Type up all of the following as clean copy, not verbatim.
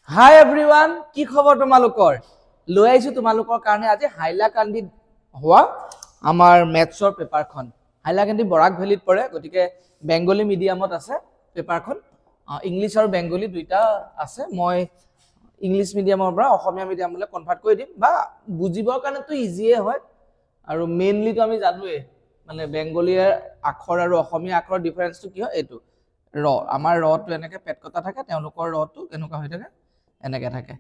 হাই everyone, কি খবৰ তোমালোকৰ? লৈ আহিছো তোমালোকৰ কাৰণে আজি হাইলাকান্দিত হোৱা আমাৰ মেথছৰ পেপাৰখন। হাইলাকান্দি বৰাক ভেলীত পৰে, গতিকে বেংগলী মিডিয়ামত আছে পেপাৰখন। ইংলিছ আৰু বেংগলী দুইটা আছে। মই ইংলিছ মিডিয়ামৰ পৰা অসমীয়া মিডিয়ামলৈ কনভাৰ্ট কৰি দিম, বা বুজিবৰ কাৰণেতো ইজিয়ে হয়। আৰু মেইনলিটো আমি জানোৱেই, মানে বেংগলীৰ আখৰ আৰু অসমীয়া আখৰৰ ডিফাৰেঞ্চটো কি হয়, এইটো ৰ। আমাৰ ৰটো এনেকৈ পেট কটা থাকে, তেওঁলোকৰ ৰটো কেনেকুৱা হৈ থাকে, এনেকে থাকে।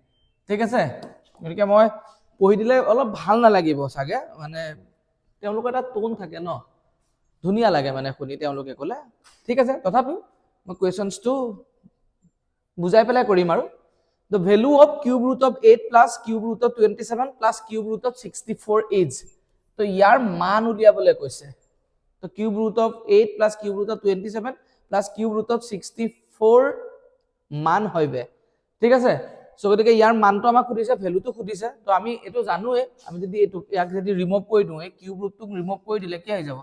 ঠিক আছে, গতিকে মই পঢ়ি দিলে অলপ ভাল নালাগিব চাগে, মানে তেওঁলোকৰ এটা টোন থাকে ন, ধুনীয়া লাগে মানে শুনি তেওঁলোকে ক'লে। ঠিক আছে, তথাপিও মই কুৱেশ্যনছটো বুজাই পেলাই কৰিম আৰু। The value of cube root of 8 plus cube root of 27 plus cube root of 64 is, তো ইয়াৰ মান উলিয়াবলৈ কৈছে। তো cube root of 8 plus cube root of 27 plus cube root of 64 মান হইবে। ঠিক আছে, সো গতিকে ইয়াৰ মানটো আমাক সুধিছে, ভ্যালুটো সুধিছে। তো আমি এটো জানোৱে, আমি যদি এটো ইয়াক যদি ৰিমুভ কৰি দিওঁ, এই কিউব ৰুটটো ৰিমুভ কৰি দিলে কি হৈ যাব,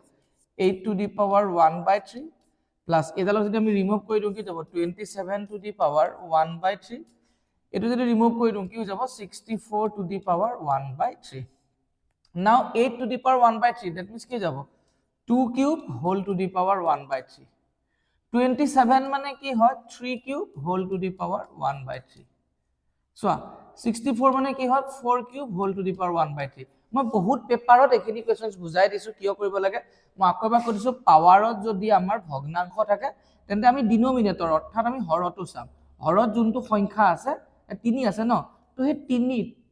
8 to the power 1/3 প্লাস এডালক যদি আমি ৰিমুভ কৰি দিওঁ কি যাব, 27 to the power 1/3। এটো যদি ৰিমুভ কৰি দিওঁ কি হৈ যাব, 64 to the power 1/3। নাও 8 to the power 1/3, that means কি যাব, 2 cube whole to the power 1/3। 27 মানে কি হয়, 3 cube whole to the power 1/3। চোৱা 64 মানে কি হয়, 4 cube whole to the power 1/3। মই বহুত পেপাৰত এইখিনি কুৱেশ্যনছ বুজাই দিছো কিয় কৰিব লাগে। মই আকৌ এবাৰ কৈ দিছো, পাৱাৰত যদি আমাৰ ভগ্নাংশ থাকে তেন্তে আমি ডিনোমিনেটৰ অৰ্থাৎ আমি হৰটো চাম। হৰত যোনটো সংখ্যা আছে, 3 আছে ন, তো সেই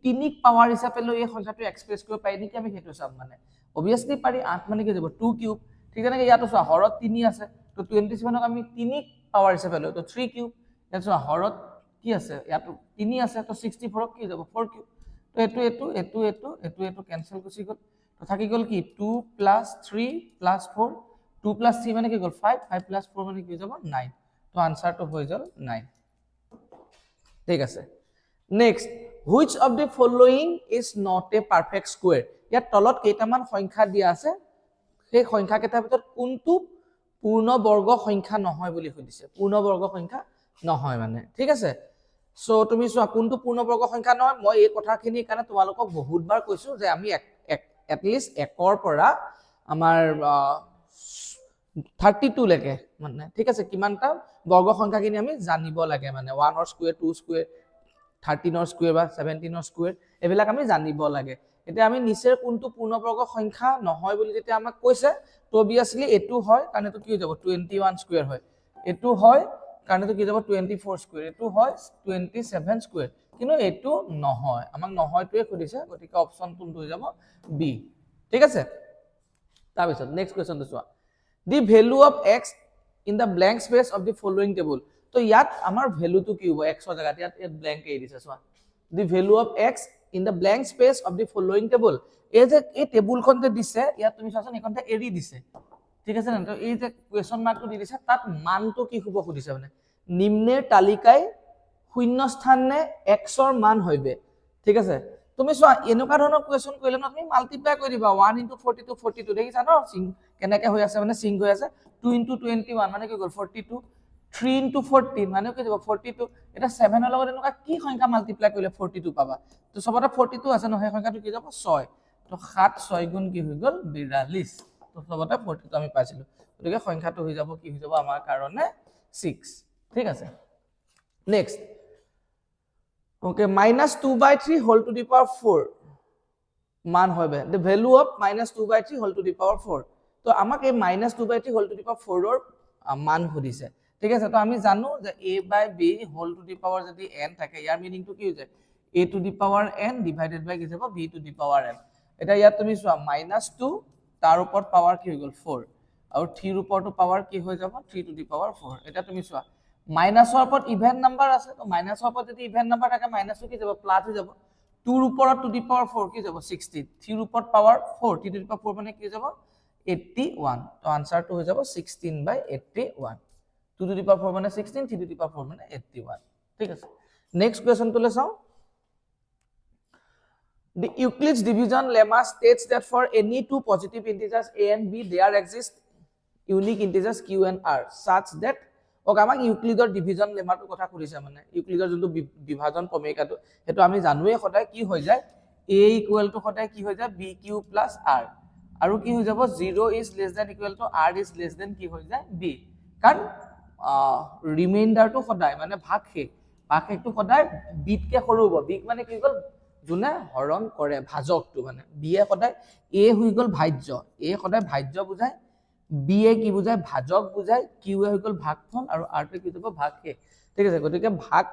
তিনিক পাৱাৰ হিচাপে লৈ এই সংখ্যাটো এক্সপ্ৰেছ কৰিব পাৰি নেকি, আমি সেইটো চাম। মানে অবভিয়াছলি পাৰি। 8 মানে কি যাব, 2 কিউব। ঠিক তেনেকৈ ইয়াতো চোৱা, হৰত 3 আছে, তো 27ক আমি 3 পাৱাৰ হিচাপে লৈ, তো 3 কিউব। ইয়াত চোৱা, হৰত কি আছে, ইয়াতো 3 আছে, তো 64ক কি যাব, 4 কিউব। তো এইটো কেনসেল গুচি গ'ল। তো থাকি গ'ল কি, 2 + 3 + 4। 2 + 3 মানে কি গ'ল, 5। 5 + 4 মানে কি হৈ যাব, 9। তো আনসাৰটো হৈ গ'ল 9। ঠিক আছে, next, which of the following is not a perfect square. ইয়াত তলত কেইটামান সংখ্যা দিয়া আছে, সেই সংখ্যা কেইটাৰ ভিতৰত কোনটো পূৰ্ণবৰ্গ সংখ্যা নহয় বুলি সুধিছে। পূৰ্ণবৰ্গ সংখ্যা নহয় মানে। ঠিক আছে, সো তুমি চোৱা কোনটো পূৰ্ণবৰ্গ সংখ্যা নহয়। মই এই কথাখিনিৰ কাৰণে তোমালোকক বহুতবাৰ কৈছো যে আমি এটলিষ্ট 1ৰ পৰা আমাৰ 32 লৈকে, মানে ঠিক আছে, কিমানটা বৰ্গ সংখ্যাখিনি আমি জানিব লাগে। মানে 1ৰ স্কুৱেৰ, 2 স্কুৱেৰ, 13ৰ স্কুৱেৰ বা 17ৰ স্কুৱেৰ, এইবিলাক আমি জানিব লাগে। এতিয়া আমি নিচেই কোনটো পূৰ্ণবৰ্গ সংখ্যা নহয় বুলি যেতিয়া আমাক কৈছে, তো অবভিয়াছলি এইটো হয়, কাৰণ এইটো কি হৈ যাব, 21 স্কুৱেৰ হয়। এইটো হয় কাৰণ এইটো কি যাব, 24 স্কুৱেৰ। এইটো হয় 27 স্কুৱেৰ। কিন্তু এইটো নহয়, আমাক নহয়টোৱে সুধিছে, গতিকে অপচন কোনটো হৈ যাব, বি। ঠিক আছে, তাৰপিছত নেক্সট কুৱেশ্যনটো চোৱা, the value of x in the blank space of the following table. তো ইয়াত আমাৰ ভেলুটো কি হ'ব, এক্সৰ জেগাত ইয়াত ব্লেংক এৰি দিছে। চোৱা, the value of x in the blank space of the following table. এই যে এই টেবুলখন যে দিছে, ইয়াত তুমি চোৱাচোন, এইখনতে এৰি দিছে। ঠিক আছে না, তো এই যে কুৱেশ্যন মাৰ্কটো দি দিছে, তাত মানটো কি হ'ব সুধিছে। মানে নিম্নেৰ তালিকায় শূন্য স্থান নে এক্সৰ মান হইবে। ঠিক আছে, তুমি চোৱা এনেকুৱা ধৰণৰ কুৱেশ্যন কৰিলে ন, তুমি মাল্টিপ্লাই কৰি দিবা। 1 × 42 42, দেখিছা ন কেনেকৈ হৈ আছে, মানে সিংক হৈ আছে। 2 × 21 মানে কি গ'ল, 42। 3 × 14 মানে কি যাব, 42। এটা 7ৰ লগত এনেকুৱা কি সংখ্যা মাল্টিপ্লাই কৰিলে 42 পাবা। তো সবতে 42 আছে ন, সেই সংখ্যাটো কি যাব, 6। তো 7 6 গুণ কি হৈ গ'ল, 42। তো সবতে 42 আমি পাইছিলো, গতিকে সংখ্যাটো হৈ যাব কি হৈ যাব আমাৰ কাৰণে 6। ঠিক আছে, next, okay, -2/3 whole to the power 4 মান হবে। The value of -2/3 whole to the power 4। তো আমাক এই -2/3 হোল টু দি পাৱাৰ 4ৰ মান সুধিছে। ঠিক আছে, তো আমি জানো যে a/b whole to the power যদি n থাকে, ইয়াৰ মিনিংটো কি হৈ যায়, a to the power n divided by কি যাব, b to the power n। এটা ইয়াত তুমি চোৱা, -2 তাৰ ওপৰত পাৱাৰ কি হৈ গ'ল, 4, আৰু 3ৰ ওপৰতো পাৱাৰ কি হৈ যাব, 3 টু দি পাৱাৰ 4। এটা তুমি চোৱা, মাইনাছৰ ওপৰত ইভেন নাম্বাৰ আছে, তো মাইনাছৰ ওপৰত যদি ইভেন নাম্বাৰ থাকে, মাইনাছটো কি যাব, প্লাছ হৈ যাব। 2ৰ ওপৰত টু দি পাৱাৰ 4 কি যাব, 16। 3ৰ ওপৰত পাৱাৰ 4, 3 টু দি পাৱাৰ 4 মানে কি যাব, 81। তো আনসাৰটো হৈ যাব 16/81। 2 টু দি পাৱাৰ 4 মানে 16, 3 টু দি পাৱাৰ 4 মানে 81। ঠিক আছে, নেক্সট কুৱেশ্যনটোলৈ চাওঁ। The Euclid's division lemma states that for any two positive integers a and b, there exist unique integers q and r such that, okay আমাক ইউক্লিডৰ division লেমাটোৰ কথা সুধিছে মানে ইউক্লিডৰ যোনটো বিভাজন প্ৰমেয়িকাটো সেইটো আমি জানোৱে সদায় কি হৈ যায় a ইকুৱেল টু সদায় কি হৈ যায় bq প্লাছ r আৰু কি হৈ যাব 0 is less than equal to r is less than কি হৈ যায় b কাৰণ ৰিমাইণ্ডাৰটো সদায় মানে ভাগশেষটো সদায় বিতকে সৰু হ'ব বিক মানে কি গ'ল যোনে হৰণ কৰে ভাজকটো মানে বি এ সদায় এ হৈ গ'ল ভাজ্য এ সদায় ভাজ্য বুজায় বি এ কি বুজায় ভাজক বুজায় কিউ এ হৈ গ'ল ভাগফল আৰু আৰ টো কি যাব ভাগশেষ ঠিক আছে গতিকে ভাগ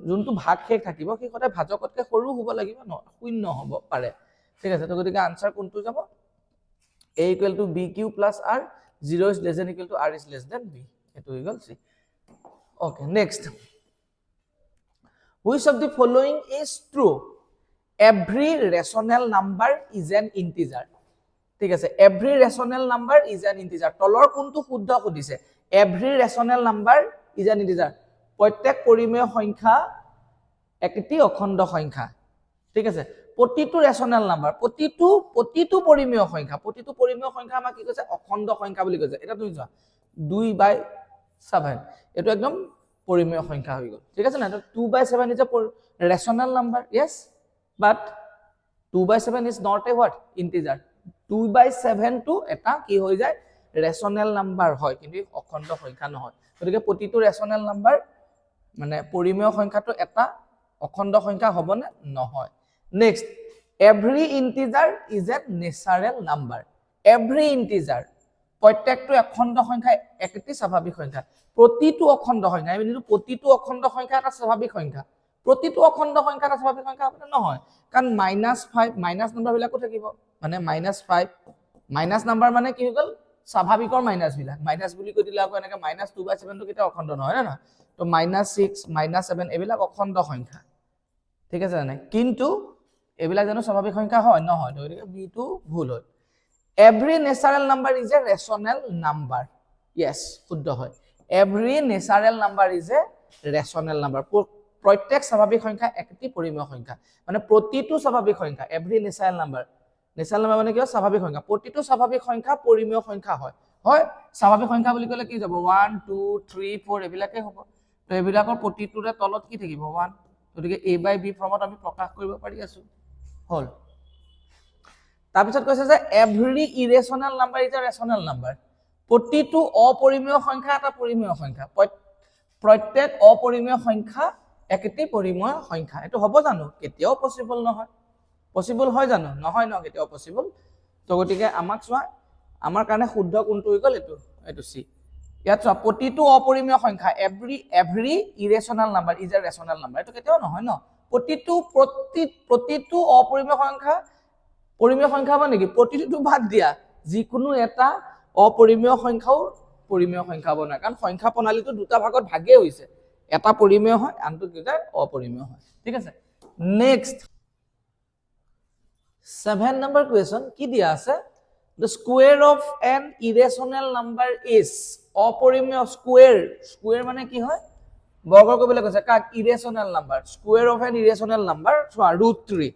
যোনটো ভাগশেষ থাকিব সেই সদায় ভাজকতকে সৰু হ'ব লাগিব ন শূন্য হ'ব পাৰে ঠিক আছে তো গতিকে আনসাৰ কোনটো যাব a equal to bq plus r 0 is less than equal to r is less than b এটো হৈ গ'ল সি okay next which of the following is true every rational number is an integer ঠিক আছে every rational number is an integer তলৰ কোনটো শুদ্ধ সুধিছে every rational number is an integer প্ৰত্যেক পৰিমেয় সংখ্যা একটি অখণ্ড সংখ্যা ঠিক আছে প্ৰতিটো ৰেশনাল নাম্বাৰ প্ৰতিটো পৰিমেয় সংখ্যা আমাক কি কৈছে অখণ্ড সংখ্যা বুলি কৈছে এটা তুমি চোৱা 2/7 এটো একদম পৰিমেয় সংখ্যা হৈ গ'ল ঠিক আছে না 2/7 is a rational number yes but 2/7 is not a what integer 2/7 to এটা কি হৈ যায় ৰেশনাল নাম্বাৰ হয় কিন্তু অখণ্ড সংখ্যা নহয় গতিকে প্ৰতিটো ৰেশনাল নাম্বাৰ মানে পৰিমেয় সংখ্যাটো এটা অখণ্ড সংখ্যা হ'ব নে নহয় next every integer is a natural number every integer প্ৰত্যেকটো অখণ্ড সংখ্যা একটি স্বাভাৱিক সংখ্যা প্ৰতিটো অখণ্ড সংখ্যা আমি নিলো প্ৰতিটো অখণ্ড সংখ্যা এটা স্বাভাৱিক সংখ্যা প্ৰতিটো অখণ্ড সংখ্যা এটা স্বাভাৱিক সংখ্যা হ'ব নহয় কাৰণ -5 মাইনাস নাম্বাৰ বিলাকো থাকিব মানে -5 মাইনাস নাম্বাৰ মানে কি হৈ গ'ল স্বাভাৱিকৰ মাইনাস বিলাক মাইনাস বুলি কৈ দিলে আকৌ এনেকে -2/7 টো কেতিয়া অখণ্ড নহয় না তো -6 -7 এবিলাক অখণ্ড সংখ্যা ঠিক আছে না কিন্তু এবিলাক জানো স্বাভাৱিক সংখ্যা হয় নহয় তো বি টো ভুল হয় every natural number is a rational number yes শুদ্ধ হয় every natural number is a rational number প্ৰত্যেক স্বাভাৱিক সংখ্যা একটি পৰিমেয় সংখ্যা মানে প্ৰতিটো স্বাভাৱিক সংখ্যা every natural number মানে কি স্বাভাৱিক সংখ্যা প্ৰতিটো স্বাভাৱিক সংখ্যা পৰিমেয় সংখ্যা হয় স্বাভাৱিক সংখ্যা বুলি ক'লে কি যাব 1 2 3 4 এবিলাকে হ'ব তো এবিলাকৰ প্ৰতিটোৰে তলত কি থাকিব 1 গতিকে a/b ফৰ্মত আমি প্ৰকাশ কৰিব পাৰি আছো হল তাৰপিছত কৈছে যে every irrational number is a rational number প্ৰতিটো অপৰিমেয় সংখ্যা এটা পৰিমেয় সংখ্যা প্ৰত্যেক অপৰিমেয় সংখ্যা একটি পৰিমেয় সংখ্যা এটো হ'ব জানো কেতিয়াও পসিবল নহয় পসিবল হয় জানো নহয় ন কেতিয়াও পসিবল তো গতিকে আমাক চোৱা আমাৰ কাৰণে শুদ্ধ কোনটো হৈ গ'ল এটো সি ইয়াত চোৱা প্ৰতিটো অপৰিমেয় সংখ্যা every irrational number is a rational number এটো কেতিয়াও নহয় ন প্ৰতিটো অপৰিমেয় সংখ্যা পৰিমেয় সংখ্যা মানে কি প্ৰতিটো বাদ দিয়া যিকোনো এটা অপৰিমেয় সংখ্যাও পৰিমেয় সংখ্যা হ'ব না কাৰণ সংখ্যা প্ৰণালীটো দুটা ভাগত ভাগে হৈছে এটা পৰিমেয় হয় আনটো কি যায় অপৰিমেয় হয় ঠিক আছে নেক্সট 7 নম্বৰ কোৱেশ্চন কি দিয়া আছে the square of an irrational number is অপৰিমেয় স্কয়াৰ মানে কি হয় বৰ্গ কৰিবলৈ কৈছে কাক irrational number square of an irrational number চোৱা √3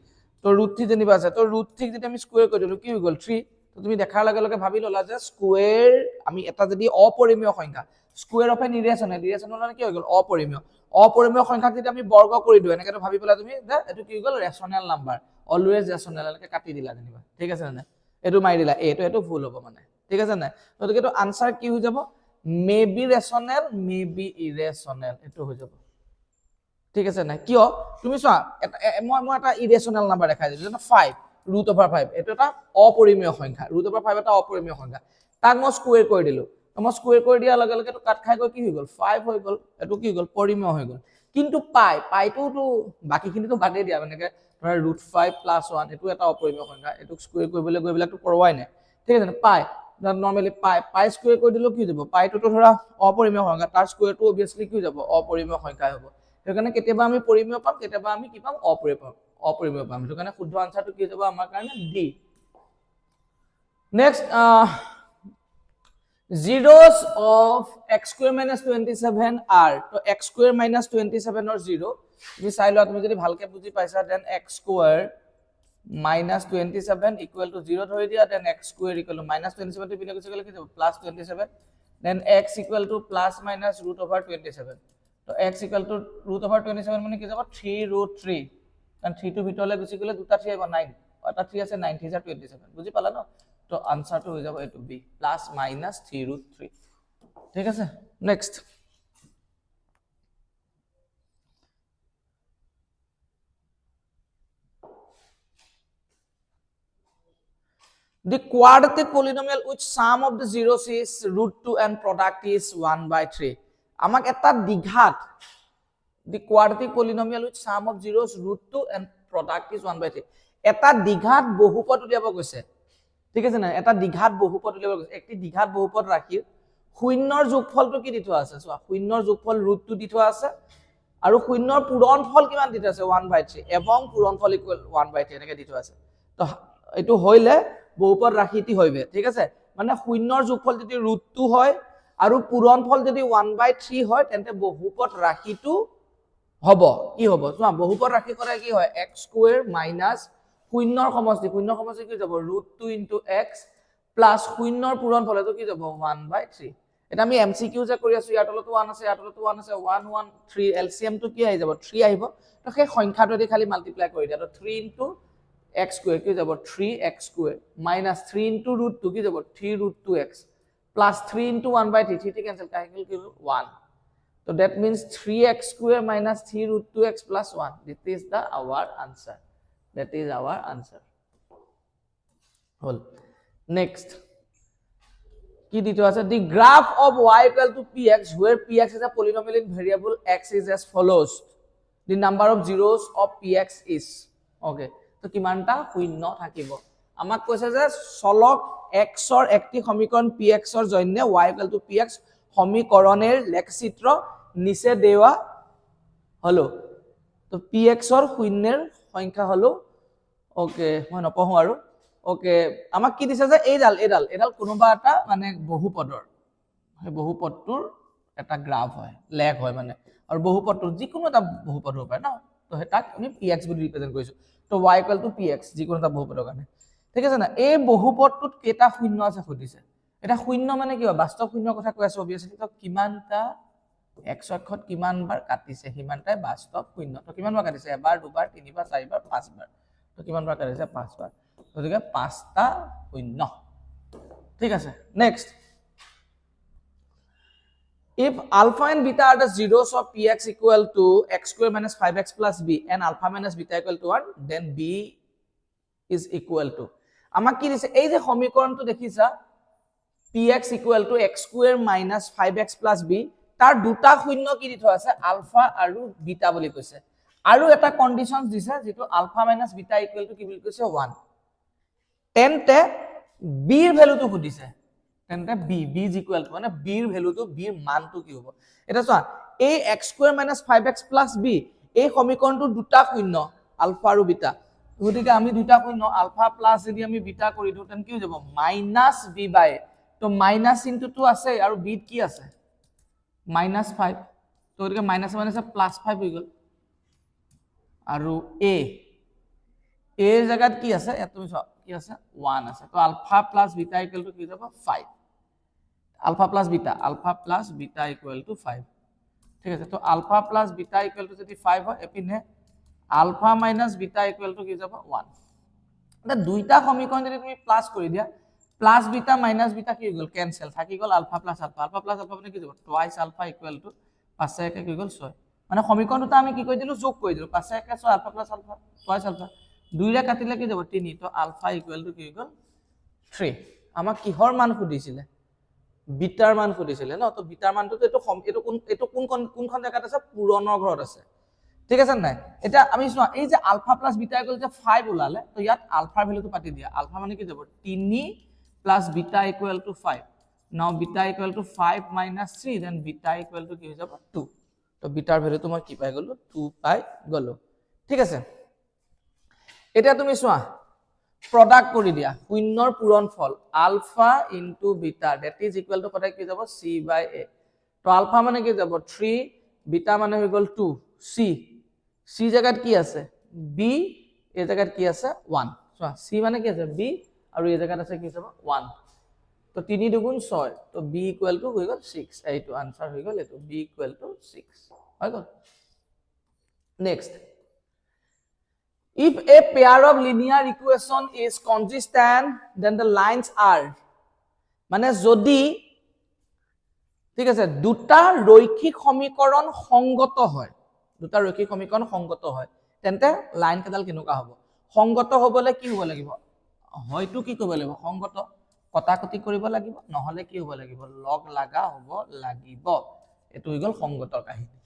তো √3 যেনিবা আছে তো √3 যদি আমি স্কয়াৰ কৰি দিলো কি হৈ গ'ল 3 তো তুমি দেখাৰ লগে লগে ভাবি ললা যে স্কয়াৰ আমি এটা যদি অপৰিমেয় সংখ্যা স্কয়াৰ অফ এন ইৰেশনাল মানে কি হৈ গ'ল অপৰিমেয় সংখ্যাক যদি আমি বৰ্গ কৰি দিও এনেকে তো ভাবি পেলা তুমি যে এটো কি হৈ গ'ল ৰেশনাল নাম্বাৰ অলৱেজ ৰেশনাল এনেকে কাটি দিলা যেনিবা ঠিক আছে না এটো মাৰি দিলা এটো ভুল হ'ব মানে ঠিক আছে না গতিকে তো আনসাৰ কি হৈ যাব মে বি ৰেশনাল মে বি ইৰেশনাল এটো হৈ যাব ঠিক আছে না কিয় তুমি চোৱা মই এটা ইৰেশনাল নাম্বাৰ দেখাই দিছো 5 √5 এটো এটা অপৰিমেয় সংখ্যা √5 এটা অপৰিমেয় সংখ্যা তাক মই স্কয়াৰ কৰি দিলো মই স্কয়াৰ কৰি দিয়াৰ লগে লগে তো কাট খাই গৈ কি হৈ গ'ল 5 হৈ গ'ল এটো কি হৈ গ'ল পৰিমেয় হৈ গ'ল কিন্তু পাইটো তো বাকিখিনি তো বাদে দিয়া মানে ধৰা √5 + 1 এটো এটা অপৰিমেয় সংখ্যা এটো স্কয়াৰ কৰিবলৈ গৈ বিলাক তো কৰৱাই নাই ঠিক আছে পাই নৰমালি পাই স্কয়াৰ কৰি দিলো কি যাব পাইটো তো ধৰা অপৰিমেয় সংখ্যা তাৰ স্কয়াৰটো অবিয়াসলি কি যাব অপৰিমেয় সংখ্যা হ'ব সেইকাৰণে কেতিয়াবা আমি পৰিমেয় পাম কেতিয়াবা আমি কি পাম অপৰিমেয় পাম সেইকাৰণে শুদ্ধ আনসাৰটো কি যাব আমাৰ কাৰণে D next zeros of x square minus 27 are তো x square minus 27 or 0 তুমি চাই লোৱা তুমি যদি ভালকে বুজি পাইছা then x square minus 27 equal to 0 ধৰি দিয়া then x square equal to minus 27 টো পিনে গৈছে গলে কি যাব plus 27 then x equal to plus minus root over 27 তো x equal to root over 27 মানে কি যাব 3 root 3 কারণ 3 টু ভিতৰলৈ গুচি গলে দুটা 3 আহিব 9 এটা 3 আছে 9 3 27 বুজি পালা ন তো আনসারটো হৈ যাব এটো b plus minus 3 root 3 ঠিক আছে next The quadratic polynomial which sum of the zeros is root 2 and product is 1/3. আমাক এটা দ্বিঘাত the quadratic polynomial which sum of zeros root 2 and product is 1/3. এটা দ্বিঘাত বহুপদ উলিয়াব কৈছে ঠিক আছে না এটা দ্বিঘাত বহুপদ উলিয়াব কৈছে একটি দ্বিঘাত বহুপদ ৰাখি শূন্যৰ যোগফলটো কি দি থোৱা আছে চোৱা শূন্যৰ যোগফল root 2 দি থোৱা আছে আৰু শূন্যৰ পূৰণফল কিমান দি থোৱা আছে 1/3 এবং পূৰণফল ইকুৱেল 1/3 এনেকৈ দি থোৱা আছে তো এটো হইলে বহুপদ ৰাশিটি হইবে ঠিক আছে মানে শূন্যৰ যোগফল যদি √2 হয় আৰু পূৰণফল যদি 1/3 হয় তেন্তে বহুপদ ৰাশিটো হ'ব কি হ'ব চোৱা বহুপদ ৰাশি কৰে কি হয় x² মাইনাস শূন্যৰ সমষ্টি কি যাব √2 * x প্লাস শূন্যৰ পূৰণফল এটো কি যাব 1/3 এটা আমি এমসিকিউ যে কৰি আছো ইয়াৰ তলতো 1 আছে ইয়াৰ তলতো 1 আছে 1 1 3 এলসিএম টো কি আহি যাব 3 আহিব তো সেই সংখ্যাটোদি খালি মাল্টিপ্লাই কৰি দিয়া তো 3 * x square কি যাব 3x square minus 3 into root 2 কি যাব 3 root 2x plus 3 into 1/3 3 cancel cancel কি 1 so that means 3x square minus 3 root 2x plus 1 this is the our answer that is our answer whole next কি দিতে আছে the graph of y equal to px where px is a polynomial in variable x is as follows the number of zeros of px is okay তো কিমানটা শূন্য থাকিব আমাক কৈছে যে চলক x ৰ একটি সমীকৰণ px ৰ জন্য y = px সমীকৰণেৰ লেখচিত্ৰ নিচে দেওয়া হলো তো px ৰ শূন্যৰ সংখ্যা হলো ওকে মই নপঢ়ো আৰু ওকে আমাক কি দিছে যে এইডাল কোনোবা এটা মানে বহুপদৰ সেই বহুপদটোৰ এটা গ্ৰাফ হয় লেখ হয় মানে আৰু বহুপদটোৰ যিকোনো এটা বহুপদ হ'ব পাৰে ন তো হেতাক আমি px বুলি ৰিপ্ৰেজেন্ট কৰিছো তো y = px যিকোনো এটা বহুপদৰ কাৰণে ঠিক আছে না এই বহুপদটোত কেটা শূন্য আছে খুদিছে এটা শূন্য মানে কি হয় বাস্তৱ শূন্যৰ কথা কৈ আছে অবিয়াসলি তো কিমানটা x অক্ষত কিমান বাৰ কাটিছে হিমানটাই বাস্তৱ শূন্য তো কিমান বাৰ কাটিছে এবাৰ দুবাৰ তিনিবাৰ চাৰিবাৰ পাঁচবাৰ তো কিমান বাৰ কাটিছে পাঁচবাৰ গতিকে পাঁচটা শূন্য ঠিক আছে next if alpha and beta are the zeros of px equal to x² minus 5x plus b and alpha minus beta equal to 1 then b is equal to আমাক কি দিছে এই যে সমীকৰণটো দেখিছা px equal to x² minus 5x plus b তাৰ দুটা শূন্য কি দি থোৱা আছে আলফা আৰু বিটা বুলি কৈছে আৰু এটা কন্ডিশনস দিছে যেটো ULFA minus beta equal to কি বুলি কৈছে 1 তেন্তে b ৰ ভ্যালুটো খুদিছে তেন্তে b is equal to মানে b ৰ ভ্যালুটো b ৰ মানটো কি হ'ব এটা চোৱা এই x² minus 5x plus b এই সমীকৰণটো দুটা শূন্য আলফা আৰু বিটা গতিকে আমি দুটা শূন্য আলফা প্লাস যদি আমি বিটা কৰি দিও তেন কি হৈ যাব -b/ তো মাইনাস ইনটু 2 আছে আৰু b কি আছে -5 তো গতিকে মাইনাস মাইনাস +5 হৈ গল আৰু a এর জায়গাত কি আছে এত তুমি কি আছে 1 আছে তো alpha plus beta equal to কি যাব 5 alpha plus beta equal to 5 ঠিক আছে তো alpha plus beta equal to যদি 5 হয় এপিনে alpha minus beta equal to কি যাব 1 এটা দুইটা সমীকৰণ যদি তুমি প্লাস কৰি দিয়া প্লাস বিটা মাইনাস বিটা কি হৈ গল ক্যান্সেল থাকি গল আলফা প্লাস আলফা মানে কি যাব টুৱাইস আলফা ইকুয়াল টু 5 1 কি গল 6 মানে সমীকৰণ দুটা আমি কি কৰি দিলো যোগ কৰি দিলো 5 1 6 আলফা প্লাস আলফা টুৱাইস আলফা দুইটা কাটিলে কি যাব 3 তো আলফা ইকুয়াল টু কি গল 3 আমাক কিহৰ মান খুদিছিলে বিটাৰ মান খুদিছিলে ন তো বিটাৰ মানটো এটো কোনখন জায়গাত আছে পুৰণৰ ঘৰত আছে ঠিক আছে নাই এটা আমি চোৱা এই যে আলফা প্লাস বিটা ইকুয়াল যে 5 ওলালে তো ইয়াত আলফাৰ ভ্যালুটো পাতি দিয়া আলফা মানে কি যাব 3 plus beta equal to 5 now beta equal to 5 minus 3 দেন বিটা ইকুয়াল টু কি হৈ যাব 2 তো বিটাৰ ভ্যালুটো মই কি পাই গলো 2 পাই গলো ঠিক আছে এটা তুমি চোৱা প্ৰোডাক্ট কৰি দিয়া শূন্যৰ পূৰণফল alpha into beta that is equal to কত কি যাব c/a তো আলফা মানে কি যাব 3 বিটা মানে হৈ গল 2 c জায়গাত কি আছে b এই জায়গাত কি আছে 1 চোৱা c মানে কি আছে b আৰু এই জায়গাত আছে কি যাব 1 তো 3 দুগুণ 6 তো b ইকুয়াল টু হৈ গল 6 এইটো আনসার হৈ গল এটো b ইকুয়াল টু 6 হৈ গল next if a pair of linear equation is consistent then the lines are মানে যদি ঠিক আছে দুটা রৈখিক সমীকরণ সংগত হয় দুটা রৈখিক সমীকরণ সংগত হয় তেন্তে লাইন কেডাল কেনেকুৱা হ'ব সংগত হ'বলে কি হ'ব লাগিব হয়তো কি কৰিব লাগিব সংগত কটাকটি কৰিব লাগিব নহলে কি হ'ব লাগিব লগ লাগা হ'ব লাগিব এটো হৈ গল সংগতৰ কাহিনী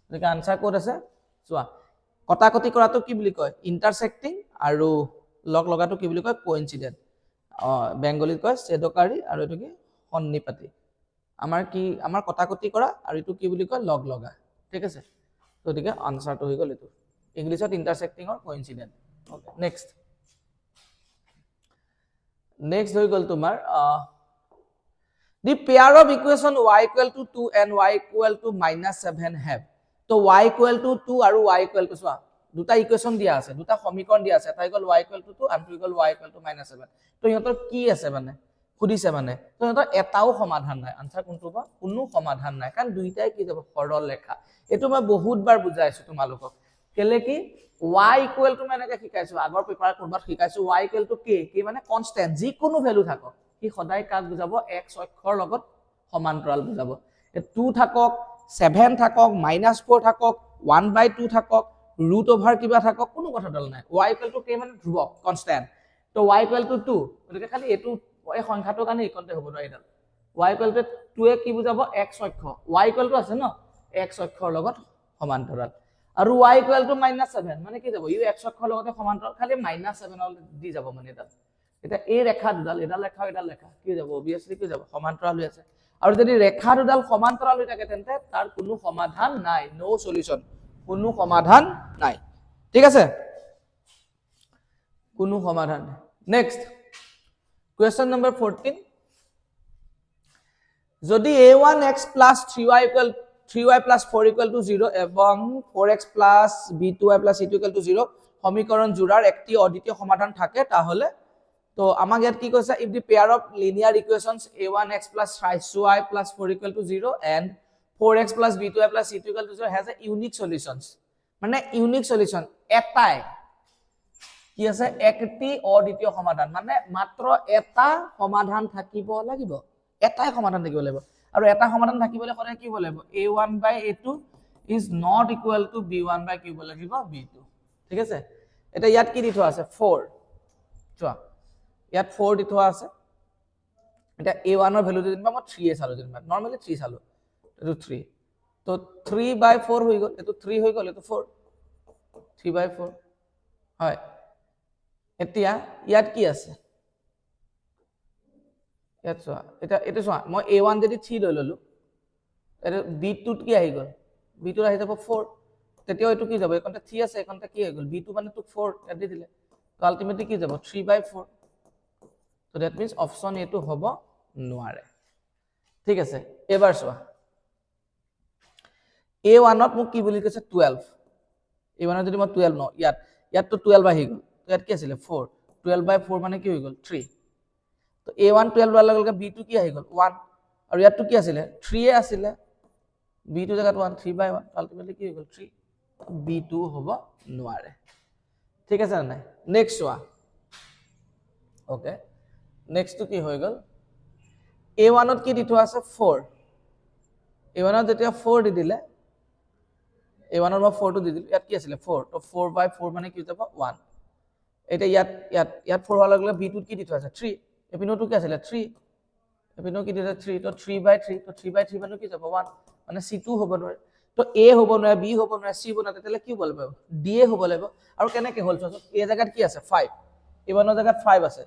গতিকে আনসাৰ কোড আছে চোৱা কটাকটি কৰাটো কি বুলি কয় ইন্টাৰসেক্টিং আৰু লগ লগাটো কি বুলি কয় কোইনসিডেন্ট বেংগলীত কয় ছেদকাৰী আৰু এটো কি সন্নিপাতি আমাৰ কটাকটি কৰা আৰু এটো কি বুলি কয় লগ লগা ঠিক আছে গতিকে আনসাৰটো হৈ গল এটো ইংলিছত ইন্টাৰসেক্টিং অৰ কোইনসিডেন্ট ওকে নেক্সট হৈ গল তোমাৰ the pair of equation y equal to 2 and y equal to -7 have তো y equal to 2 আৰু y equal to চোৱা দুটা ইকুৱেচন দিয়া আছে দুটা সমীকৰণ দিয়া আছে এটা গল y equal to 2 আৰু গল y equal to -7 তো ইহঁতৰ কি আছে মানে খুদিছে মানে তো ইহঁতৰ এটাও সমাধান নাই আনসাৰ কোনটো বা কোনো সমাধান নাই কাৰণ দুইটাই কি যাব সৰল ৰেখা এটো মই বহুত বাৰ বুজাইছো তোমালোকক কেলে কি y equal to মানে শিকাইছো আগৰ পেপাৰ কোনবাত শিকাইছো y equal to k মানে কনস্ট্যান্ট যি কোনো ভ্যালু থাকক কি সদায় কাক বুজাব x অক্ষৰ লগত সমান্তৰাল বুজাব 2 থাকক 7 থাকক -4 থাকক 1/2 থাকক ৰুট ওভাৰ কিবা থাকক কোনো কথা দল নাই y equal to k মানে ধ্ৰুৱক কনস্ট্যান্ট তো y equal to 2 গতিকে খালি এটো এই সংখ্যাটোৰ কাৰণে ইকনতে হ'ব নোৱাৰি এডাল y equal to 2 এ কি বুজাব x অক্ষ y equal to আছে ন x অক্ষৰ লগত সমান্তৰাল আৰু y equal to -7 মানে কি যাব ইউ x অক্ষৰ লগতে সমান্তৰাল খালি -7 দি যাব মানে এডাল এটা এই ৰেখা দুডাল এডাল ৰেখা কি যাব অবিয়াসলি কি যাব সমান্তৰাল হৈ আছে আৰু যদি ৰেখা দুডাল সমান্তৰাল হৈ থাকে তেন্তে তাৰ কোনো সমাধান নাই নো সলিউশন কোনো সমাধান নাই ঠিক আছে কোনো সমাধান নাই নেক্সট কোৱেশ্চন নম্বৰ 14 যদি a1x + 3y = 3y + 4 = 0 এবং 4x + b2y + c2 = 0 সমীকরণ জোড়ার একটি অদ্বিতীয় সমাধান থাকে তাহলে তো আমাক ইয়াত কি কৈছে if the pair of linear equations a1x + 3y + 4 = 0 and 4x + b2y + c2 = 0 has a unique solutions মানে ইউনিক সলিউশন এটাই কি আছে একটি অদ্বিতীয় সমাধান মানে মাত্ৰ এটা সমাধান থাকিব লাগিব এটাই সমাধান থাকিব লাগিব আৰু এটা সমাধান থাকিবলৈ সদায় কি হ'ব লাগিব a1/a2 is not equal to b1/q হ'ব লাগিব b2 ঠিক আছে এটা ইয়াত কি দি থোৱা আছে 4 চোৱা ইয়াত 4 দি থোৱা আছে এটা a1 ৰ ভ্যালু দিবা মই 3 এ চালো দিবা নরমালি 3 চালো এটো 3 তো 3/4 হৈ গল এটো 3 হৈ গল এটো 4 3/4 হয় এতিয়া ইয়াত কি আছে ইয়াত চোৱা এটা চোৱা মই a1 যদি 3 লৈ ললো এটো b2 কি আহি গল b2 আহি যাব 4 তেতিয়া এটো কি যাব এখনটা 3 আছে এখনটা কি হৈ গল b2 মানে তো 4 এড দি দিলে তো আলটিমেটলি কি যাব 3/4 তো দ্যাট মিন্স অপশন এ টো হ'ব নোৱাৰে ঠিক আছে এবাৰ চোৱা a1 ত মোক কি বুলি কৈছে 12 a1 ত যদি মই 12 ন ইয়াত তো 12 আহি গল ইয়াত কি আছিল 4 12/4 মানে কি হৈ গল 3 তো a1 12 লোৱাৰ লগে লগে b2 কি আহি গল 1 আৰু ইয়াত তো কি আছিল 3 এ আছিল b2 জাগাত 1 3/1 আলটিমেটলি কি হৈ গল 3 b2 হ'ব নোৱাৰে ঠিক আছে না নাই নেক্সট চোৱা ওকে নেক্সট তো কি হৈ গল a1 ত কি দি থোৱা আছে 4 a1 ত যেতিয়া 4 দি দিলে a1 ৰ মই 4 টো দি দিলো ইয়াত কি আছিল 4 তো 4/4 মানে কি হৈ যাব 1 এটা ইয়াত 4 হোৱাৰ লগে লগে b2 কি দি থোৱা আছে 3 এপিনো তো কি আছিল 3 এপিনো কি দিছে 3 তো 3/3 তো 3/3 মানে কি যাব 1 মানে c2 হ'ব নোৱাৰে তো a হ'ব নোৱাৰে b হ'ব নোৱাৰে c হ'ব নোৱাৰে তেতিয়ালে কি হ'ব লাগিব d এ হ'ব লাগিব আৰু কেনেকে হ'ল চোৱা a জাগাত কি আছে 5 a1 ৰ জাগাত 5 আছে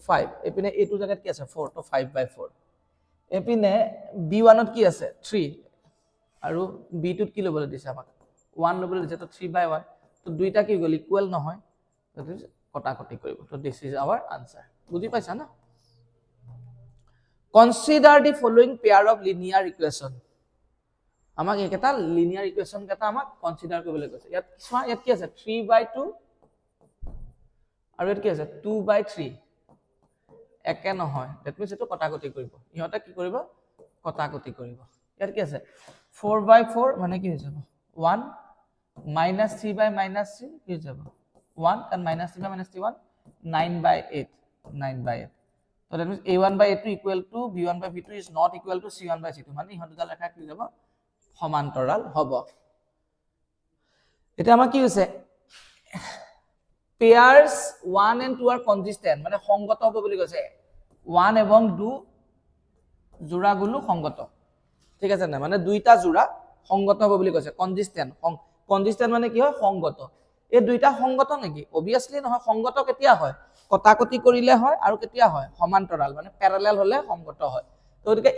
5 এপিনে a2 জাগাত কি আছে 4 তো 5/4 এপিনে b1 ত কি আছে 3 আৰু b2 ত কি লবলৈ দিছে আমাক 1 লবলৈ দিছে তো 3/1 তো দুইটা কি গল ইকুয়াল নহয় তো কটাকটি কৰিব তো দিস ইজ आवर आंसर বুজি পাইছা না consider the following pair of linear equation আমাক একটা লিনিয়ার ইকুয়েশন কেটা আমাক কনসিডার কৰিবলৈ কৈছে ইয়াত চোৱা ইয়াত কি আছে 3/2 আৰু ইয়াত কি আছে 2/3 একে নহয় দ্যাট মিন্স এটো কটাকটি কৰিব ইহঁতে কি কৰিব কটাকটি কৰিব ইয়াত কি আছে 4/4 মানে কি হৈ যাব 1 minus 3/3 কি হৈ যাব 1 and minus 3/3 1 9/8 9/8 so that means a1/a2 equal to b1/b2 is not equal to c1/c2 মানে ইহঁত দুটা লেখা কি যাব সমান্তৰাল হ'ব এটা আমাৰ কি হৈছে pairs 1 and 2 are consistent মানে সংগত হ'ব বুলি কৈছে 1 এবং 2 জোড়াগুলো সংগত ঠিক আছে না মানে দুইটা জোড়া সংগত হ'ব বুলি কৈছে consistent consistent মানে কি হয় সংগত এই দুইটা সংগত নেকি obviously নহয় সংগত কেতিয়া হয় কটাকটি কৰিলে হয় আৰু কেতিয়া হয় সমান্তৰাল মানে প্যাৰালেল হলে সংগত হয় তো গতিকে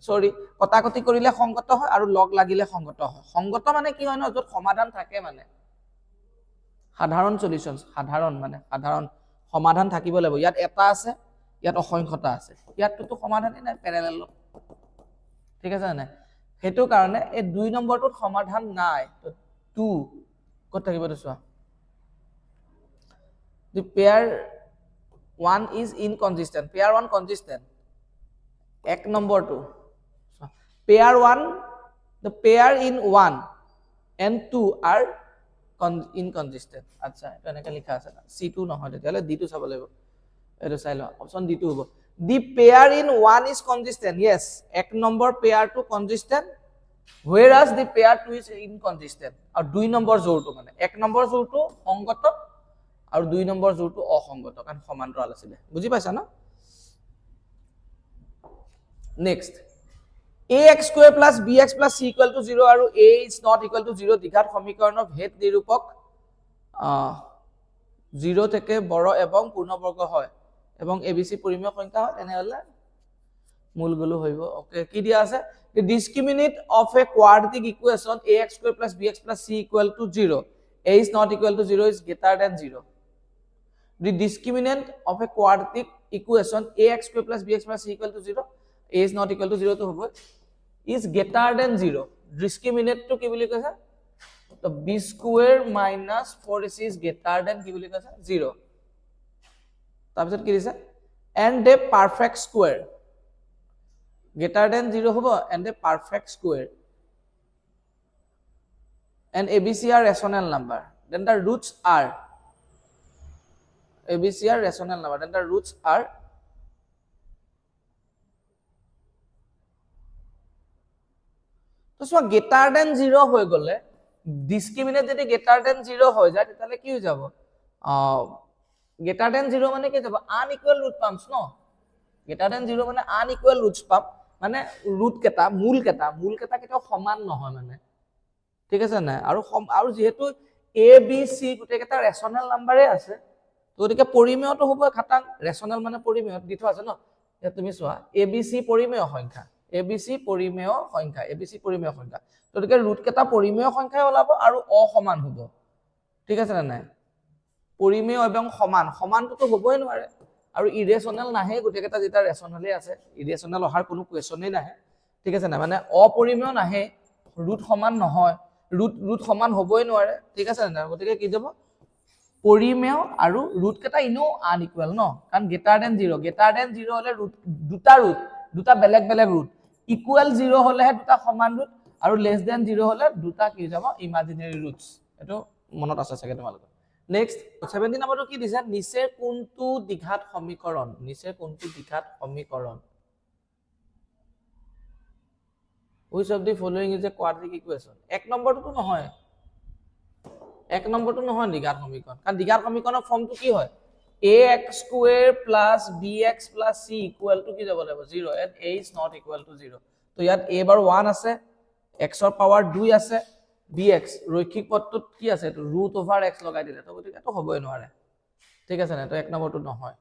সৰি কটাকটি কৰিলে সংগত হয় আৰু লগ লাগিলে সংগত হয় সংগত মানে কি হয় ন যত সমাধান থাকে মানে সাধাৰণ সলিউশন সাধাৰণ মানে সাধাৰণ সমাধান থাকিব লাগিব ইয়াত এটা আছে ইয়াত অসংখ্যতা আছে ইয়াতটো সমাধানই নাই প্যাৰালেল ঠিক আছে না হেতু কাৰণে এই 2 নম্বৰটোত সমাধান নাই তো 2 কত থাকিব তো চোৱা the pair 1 is inconsistent pair 1 consistent এক নম্বৰটো pair 1 the pair in 1 and 2 are inconsistent আচ্ছা এটা এনেকে লিখা আছে না c2 নহয় তেতিয়ালে d2 চাব লাগিব এটো চাই লও অপচন d2 হ'ব the pair in 1 is consistent yes এক number pair to consistent whereas the pair 2 is inconsistent আৰু 2 নম্বৰ জোৰটো মানে এক নম্বৰ জোৰটো সংগত আৰু 2 নম্বৰ জোৰটো অসংগত কাৰণ সমান্তৰাল আছিল বুজি পাইছা না next ax square plus bx plus c equal to 0 আৰু a is not equal to 0 দ্বিঘাত সমীকৰণৰ ভেদ নিৰূপক 0 থেকে বড় এবং পূৰ্ণবৰ্গ হয় এবং abc পৰিমেয় সংখ্যা হয় তেনেহলে মূলগুলো হইব ওকে কি দিয়া আছে the discriminant of a quadratic equation ax square plus bx plus c equal to 0 a is not equal to 0 is greater than 0 the discriminant of a quadratic equation ax square plus bx plus c equal to 0 a is not equal to 0 to hobo is greater than 0 discriminant to ki boli koisa to b square minus 4ac is greater than ki boli koisa 0 tar bisot ki dise and a perfect square greater than 0 hobo and a perfect square and abc are rational number then the roots are abc are rational number then the roots are so greater than 0 হৈ গলে discriminant যদি greater than 0 হৈ যায় তাহলে কি হৈ যাব greater than 0 মানে কি যাব unequal root terms ন greater than 0 মানে unequal roots পাম মানে root কেটা মূল কেটা কেটা সমান নহয় মানে ঠিক আছে না আৰু যেহেতু a b c গুটে কেটা ৰেশনাল নাম্বাৰে আছে তো গতিকে পৰিমেয়টো হ'ব খাটাং ৰেশনাল মানে পৰিমেয় দি থোৱা আছে ন এ তুমি চোৱা a b c পৰিমেয় সংখ্যা abc পৰিমেয় সংখ্যা তো গতিকে ৰুট কেটা পৰিমেয় সংখ্যা ওলাব আৰু অসমান হ'ব ঠিক আছে না নাই পৰিমেয় এবং সমানটো হ'বই নোৱাৰে আৰু ইৰেশনাল নাহে গুটে কেটা যেটা ৰেশনালে আছে ইৰেশনাল অহাৰ কোনো কোৱেশ্চনই নাহে ঠিক আছে না মানে অপৰিমেয় নাহে ৰুট সমান নহয় ৰুট সমান হ'বই নোৱাৰে ঠিক আছে না গতিকে কি যাব পৰিমেয় আৰু ৰুট কেটা ইনো আনইকুৱেল ন কাৰণ greater than 0 হলে দুটা বেলেগ ৰুট equal 0 হলে দুটা সমান ৰুট আৰু less than 0 হলে দুটা কি যাব ইমাজিনাৰি ৰুটস এটো মনত আছে চাগে তোমালোকৰ নেক্সট 17 নম্বৰটো কি দিছে নিচে কোনটো দ্বিঘাত সমীকৰণ which of the following is a quadratic equation এক নম্বৰটো নহয় দ্বিঘাত সমীকৰণ কাৰণ দ্বিঘাত সমীকৰণৰ ফৰ্মটো কি হয় ax square plus bx plus c equal to কি যাব লাগিব 0 and a is not equal to 0 তো ইয়াত a বাৰ 1 আছে x ৰ পাৱাৰ 2 আছে bx ৰৈখিক পদটোত কি আছে তো √x লগাই দিলে তো গতিকে তো হ'বই নোৱাৰে ঠিক আছে না তো এক নম্বৰটো নহয়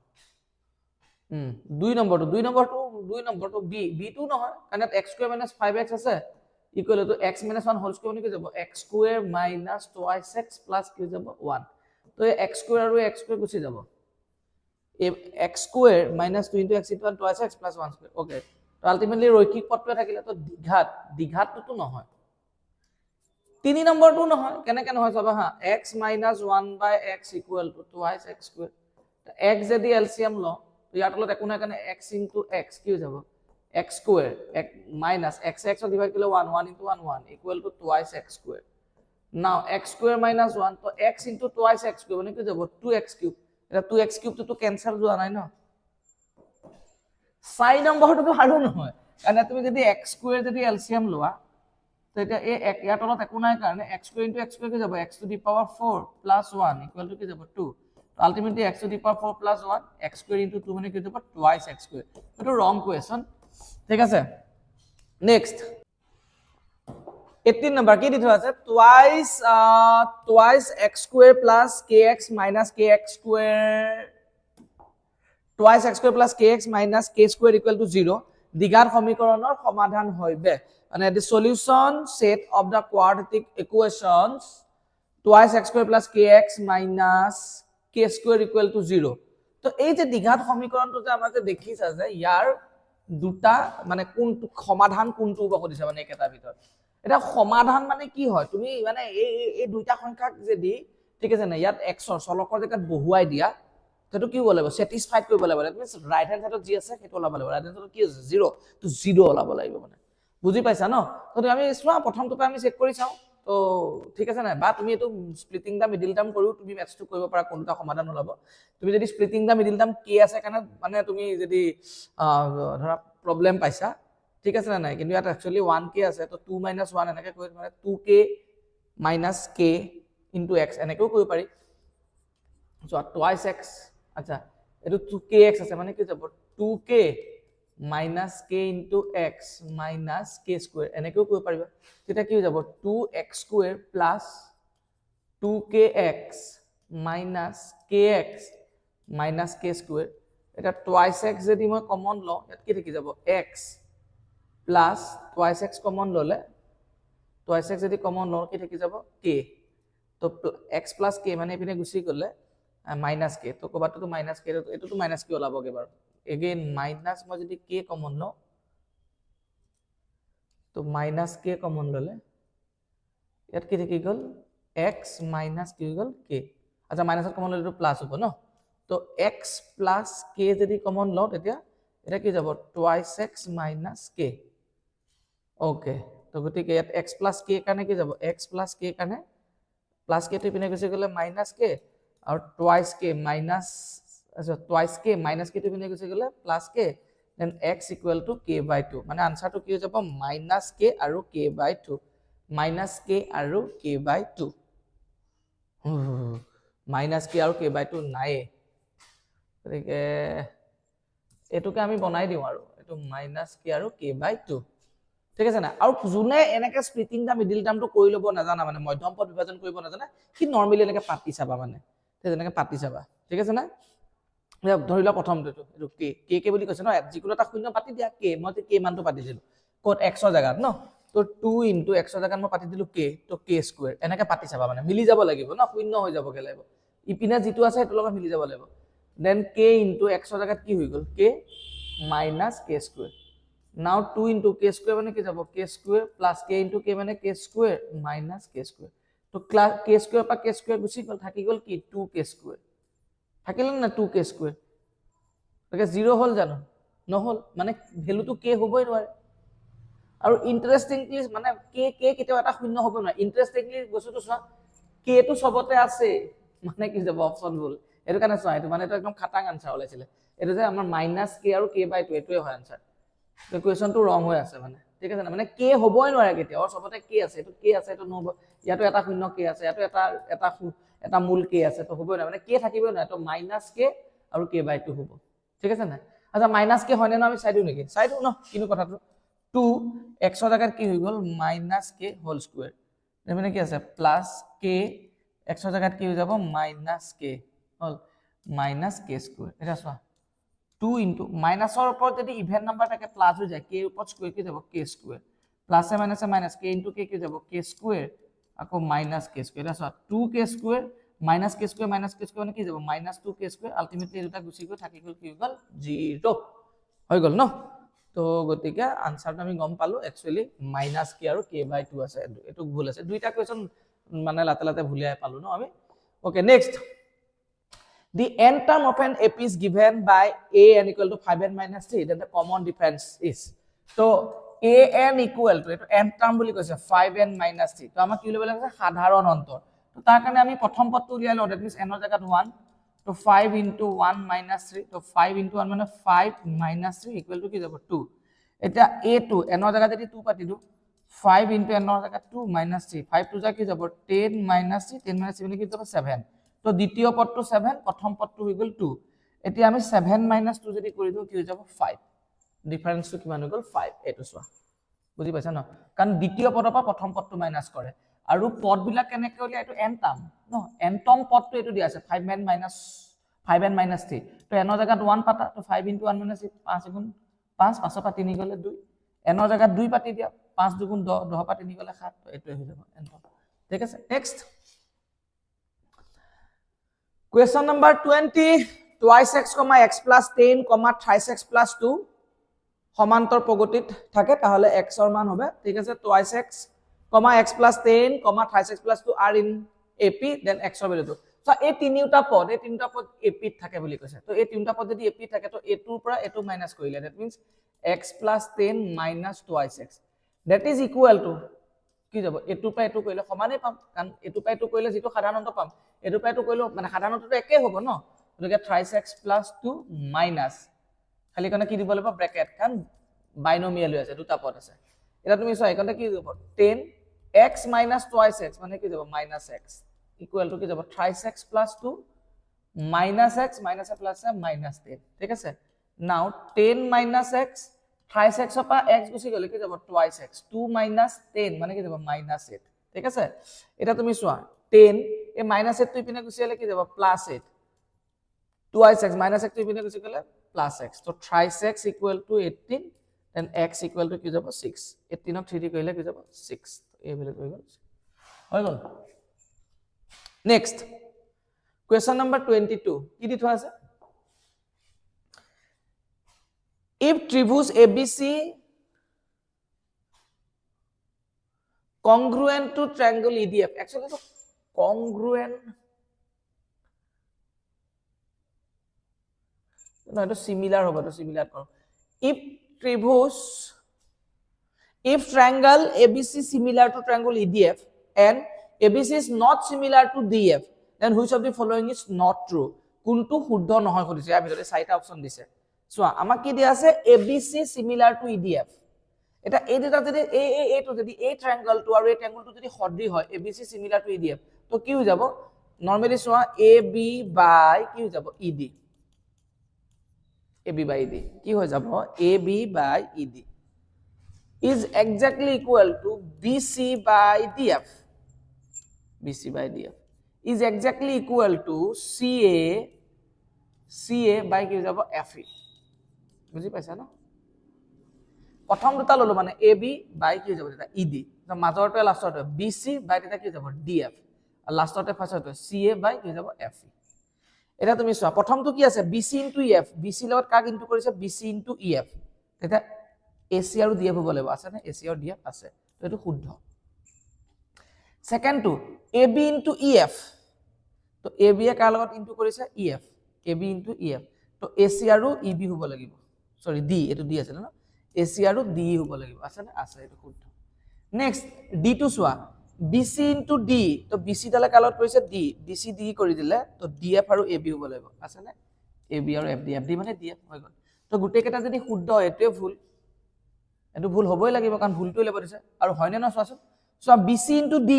2 নম্বৰটো b টো নহয় কাৰণ x square minus 5x আছে equal to x minus 1 whole square কি যাব x square minus twice x plus কি যাব 1 তো x square আৰু x square গুচি যাব x square minus 2 into x into 1 twice x plus 1 square okay তো আলটিমেটলি ৰৈখিক পদটো থাকিলে তো দ্বিঘাতটো নহয় 3 নম্বৰটো নহয় কেনেকে নহয় চাবা হা x minus 1 by x equal to twice x square x যদি এলসিএম ল তো ইয়াৰ তলত একো নাই কাৰণে x into x কি হৈ যাব x square minus x x divide কৰিলে 1 1 into 1 1 equal to twice x square. Now x square minus 1 তো x into twice x square মানে কি যাব 2x cube. এটা 2x cube তো ক্যান্সেল যোৱা নাই ন 4 নম্বৰটো তো হাৰু নহয় কাৰণ তুমি যদি x square যদি এলসিএম লোৱা তো এটা এই ইয়াৰ তলত একো নাই কাৰণে x square into x square কি যাব x to the power 4 plus 1 equal to কি যাব 2 ultimately x to the power 4 plus 1 x square into 2 মানে কি যাব twice x square এটা wrong question ঠিক আছে নেক্সট 18 number কি দিথোৱা আছে twice x square plus kx minus kx square twice x square plus kx minus k square equal to 0 দ্বিঘাত সমীকৰণৰ সমাধান হইবে মানে the solution set of the quadratic equations twice x square plus kx minus k square equal to 0 তো এই যে দ্বিঘাত সমীকৰণটো যে আমাকে দেখিছা যে ইয়াৰ দুটা মানে কোনটো সমাধান কোনটো হ'ব দিছে মানে একেটা ভিতৰত এটা সমাধান মানে কি হয় তুমি মানে এই দুইটা সংখ্যাক যদি ঠিক আছে না ইয়াত x ৰ চলকৰ জেগাত বহুৱাই দিয়া তো কি হ'ব লাগিব স্যাটিসফাইড কৰিব লাগিব দ্যাট মিন্স ৰাইট হ্যান্ড সাইডত যি আছে সেইটো ওলাব লাগিব ৰাইট হ্যান্ড সাইডত কি আছে 0 তো 0 ওলাব লাগিব মানে বুজি পাইছা ন তো আমি চোৱা প্ৰথমটো আমি চেক কৰি চাও তো ঠিক আছে না বা তুমি এটো স্প্লিটিং দা মিডল টার্ম কৰিও তুমি ম্যাথটো কৰিব পাৰা কোনটা সমাধান ওলাব তুমি যদি স্প্লিটিং দা মিডল টাৰ্ম কি আছে কাৰণে মানে তুমি যদি ধৰা প্ৰবলেম পাইছা ঠিক আছে না নাই কিন্তু ইয়াত একচুয়ালি 1k আছে তো 2 - 1 এনেকে কৈ মানে 2k - k into x এনেকেও কৈ পাৰি so twice x আচ্ছা এটো 2kx আছে মানে কি যাব 2k minus k into x minus k square এনেকেও কৈ পাৰিবা তেতিয়া কি হৈ যাব 2x square plus 2kx minus kx minus k square এটা twice x যদি মই কমন লও ইয়াত কি থাকি যাব x plus twice x common ললে twice x যদি কমন লও কি থাকি যাব k তো x plus k মানে এপিনে গুছি গলে minus k তো কবাটো তো minus k এটো তো minus k ওলাবগে বাৰু again minus মই যদি k কমন লও তো minus k কমন ললে ইয়াত কি থাকি গল x minus কি গল k আচ্ছা minus কমন ললে তো প্লাস হ'ব ন তো x plus k যদি কমন লও তেতিয়া এটা কি যাব twice x minus k okay তো গতিকে ইয়াত x plus k কাৰণে কি যাব x plus k কাৰণে plus k টো পিনে গুছি গলে minus k और twice k minus अच्छा twice k minus k টো পিনে গুছি গলে plus k then x equal to k by 2 মানে आंसर টো কি হৈ যাব minus k আৰু k by 2 minus k আৰু k by 2 minus k আৰু k by 2 নাই গতিকে এটোকে আমি বনাই দিও আৰু এটো minus k আৰু k by 2 ঠিক আছে না আৰু জুনে এনেকে স্প্লিটিং দা মিডল টাৰ্মটো কৰি লব নাজানা মানে মধ্যম পদ বিভাজন কৰিব নাজানা কি নরমালি এনেকে পাতি চাবা মানে তেনেকে পাতি চাবা ঠিক আছে না ধৰি লও প্ৰথমটো এটো k বুলি কৈছে ন যিকোনো এটা শূন্য পাতি দিয়া k মই k মানটো পাতি দিলো কোড x ৰ জাগাত ন তো 2 into x ৰ জাগাত মই পাতি দিলো k তো k স্কয়ার এনেকে পাতি চাবা মানে মিলি যাব লাগিব ন শূন্য হৈ যাব লাগিব ইপিনা যিটো আছে এটো লগত মিলি যাব লাগিব দেন k into x ৰ জাগাত কি হৈ গল k minus k square now 2 into k square মানে কি যাব k square plus k into k মানে k square minus k square তো k square পা k square গুছি গল থাকি গল কি 2k square থাকিল না 2k square তাকে 0 হল জানো নহল মানে ভ্যালু তো k হবই নোৱাৰে আৰু ইন্টাৰেস্টিংলি মানে k কেতিয়াও এটা শূন্য হ'ব নোৱাৰে ইন্টাৰেস্টিংলি বস্তুটো চোৱা k তো সবতে আছে মানে কি যাব অপশন ভুল এটো কাৰণে চোৱা এটো মানে এটো একদম খাটাং আনসাৰ ওলাইছিলে এটো যে আমাৰ -k আৰু k by 2 এটোই হয় আনসাৰ তো কোৱেশ্চনটো ৰং হৈ আছে মানে ঠিক আছে না মানে k হবই নোৱাৰে কেতিয়াও সবতে k আছে এটো k আছে এটো নহব ইয়াতো এটা শূন্য k আছে ইয়াতো এটা মূল k আছে তো হবই না মানে k থাকিবই না তো -k আৰু k by 2 হ'ব ঠিক আছে না আচ্ছা -k হয়নে না আমি চাই দিও নেকি চাই দিও ন কিনো কথাটো 2 x ৰ জাগাত কি হৈ গল -k হোল স্কয়াৰ মানে কি আছে +k x ৰ জাগাত কি হৈ যাব -k হল -k স্কয়াৰ এটা চোৱা 2 into মাইনাসৰ ওপৰত যদি ইভেন নাম্বাৰ থাকে প্লাস হৈ যায় k ওপৰত স্কয়ার কি যাব k স্কয়ার প্লাস এ মাইনাস k into k কি যাব k স্কয়ার আকৌ -k স্কয়ার এটা চোৱা 2k স্কয়ার -k স্কয়ার মানে কি যাব -2k স্কয়ার আলটিমেটলি এটা গুছি গৈ থাকি গল কি হৈ গল 0 হৈ গল ন তো গতিকে আনসারটো আমি গম পালো একচুয়ালি -k আৰু k by 2 আছে এটো ভুল আছে দুইটা কোৱেশ্চন মানে লাতে লাতে ভুলিয়াই পালো ন আমি okay next The n term of an AP is given by a n equal to 5n minus 3. Then the common difference is. So a n equal to n term বুলি কৈছে 5n minus 3. তো আমাক কি উলিয়াব লাগে সাধাৰণ অন্তৰ। তো তাৰ কাৰণে আমি প্ৰথম পদটো উলিয়াই লওঁ। That means n ৰ জাগাত 1. তো 5 into 1 minus 3. তো 5 into 1 মানে 5 minus 3 equal to কি যাব 2. এটা a2 n ৰ জাগাত যদি 2 পাতি দিও 5 into n ৰ জাগাত 2 minus 3. 5 to যা কি যাব 10 minus 3. 10 minus 3 মানে কি যাব 7. তো দ্বিতীয় পদটো 7 প্ৰথম পদটো হৈ গল 2 এতিয়া আমি 7 minus 2 যদি কৰি দিও কি হৈ যাব 5 ডিফাৰেন্সটো কিমান হৈ গল 5 এটো চোৱা বুজি পাইছা ন কাৰণ দ্বিতীয় পদৰ পৰা প্ৰথম পদটো মাইনাস কৰে আৰু পদবিলাক কেনেকৈ উলিয়া এটো n টাৰ্ম ন n টম পদটো এটো দিয়া আছে 5n minus 3 তো n ৰ জাগাত 1 পাতা তো 5 into 1 minus 5 গুণ 5 5 পৰা 3 গলে 2 n ৰ জাগাত 2 পাতি দিয়া 5 দুগুণ 10 10 পৰা 3 গলে 7 তো এটোই হৈ যাব n টম ঠিক আছে next Question number 20, twice x, x plus 10, thrice x plus 2, সমান্তৰ প্ৰগতিত থাকে তাহলে x ৰ মান হবে ঠিক আছে twice x, x plus 10, thrice x plus 2 are in AP, then x ৰ ভ্যালুটো সো এই তিনিটা পদ AP ত থাকে বুলি কৈছে তো এই তিনিটা পদ যদি AP থাকে তো a2 ৰ পৰা a2 মাইনাস কৰিলে that means x plus 10 minus twice x that is equal to কি যাব a2 পৰা a2 কৰিলে সমানে পাম কাৰণ a2 পৰা a2 কৰিলে যেটো সাধাৰণ অন্ত পাম a2 পৰা a2 কৰিলে মানে সাধাৰণ অন্তটো একে হ'ব ন গতিকে thrice x plus 2 minus খালি কোনে কি দিব লাগিব ব্র্যাকেট কাৰণ বাইনোমিয়াল আছে দুটা পদ আছে এটা তুমি চোৱা এখানটা কি দিব 10 x minus twice x মানে কি যাব minus x equal to কি যাব thrice x plus 2 minus x minus a plus a minus 10 ঠিক আছে now 10 minus x thrice x পৰা x গুছি গলে কি যাব twice x 2 minus 10 মানে কি যাব minus 8 ঠিক আছে এটা তুমি চোৱা 10 এই minus 8 টো ইপিনে গুছি গলে কি যাব plus 8 twice x minus x টো ইপিনে গুছি গলে plus x তো thrice x equal to 18 then x equal to কি যাব 6 18 ক 3 কৰিলে কি যাব 6 এই ভ্যালু হৈ গল নেক্সট question number 22 কি দি থোৱা আছে if tribus abc congruent to triangle edf actually so congruent no it similar hoba to similar karo if tribus if triangle abc similar to triangle edf and abc is not similar to df then which of the following is not true কোনটো শুদ্ধ নহয় কৰিছে ইয়াৰ ভিতৰত চাৰিটা option দিছে so আমাক কি দিয়া আছে abc similar to edf এটা এই দুটা যদি a টো যদি এই ট্রায়াঙ্গল টো আৰু এই ট্রায়াঙ্গল টো যদি সদৃশ হয় abc similar to edf তো কি হৈ যাব নরমালি সোয়া ab by কি হৈ যাব ed ab by ed কি হৈ যাব ab by ed is exactly equal to bc by df bc by df is exactly equal to ca by কি হৈ যাব fe বুজি পাইছা না প্ৰথম দুটা ললো মানে ab by কি হৈ যাব এটা ed তো মাজৰটো লাষ্টটো bc by এটা কি হৈ যাব df আৰু লাষ্টতে ফাৰ্ষ্টটো ca by কি হৈ যাব fe এটা তুমি চোৱা প্ৰথমটো কি আছে bc into ef bc লগত কাক ইনটু কৰিছে bc into ef এটা ac আৰু df হ'ব লাগিব আছে না ac আৰু df আছে তো এটো শুদ্ধ second to ab into ef তো ab এ কাৰ লগত ইনটু কৰিছে ef ab into ef তো ac আৰু eb হ'ব লাগিব সৰি d এটো d আছে না ac আৰু d হ'ব লাগিব আছে না আছে এটো শুদ্ধ নেক্সট d টু চোৱা bc into d তো bc দালে কাৰ লগত কৰিছে d bc d কৰি দিলে তো df আৰু ab হ'ব লাগিব আছে না ab আৰু fd মানে df হৈ গল তো গুটে কেটা যদি শুদ্ধ এটোৱে ভুল এটো ভুল হ'বই লাগিব কাৰণ ভুলটো ল'ব দিছে আৰু হয়নে না চোৱাচোন সো bc into de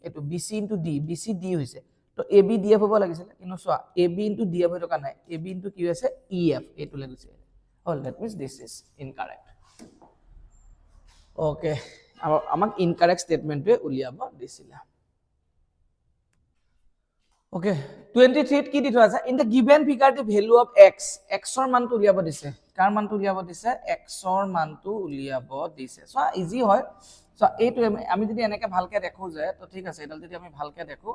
এটো bc into d bc d হৈছে তো ab df হ'ব লাগিছিল কিন্তু চোৱা ab into df হৈ থকা নাই ab into কি হৈছে ef এটো লাগিছে all that means this is incorrect okay আমাক incorrect statement টো উলিয়াব দিছিল okay 23 কি দি থোৱা আছে in the given figure the value of x x ৰ মানটো উলিয়াব দিছে কাৰ মানটো উলিয়াব দিছে x ৰ মানটো উলিয়াব দিছে সো ইজি হয় সো এইটো আমি যদি এনেকে ভালকে দেখো যে তো ঠিক আছে এডাল যদি আমি ভালকে দেখো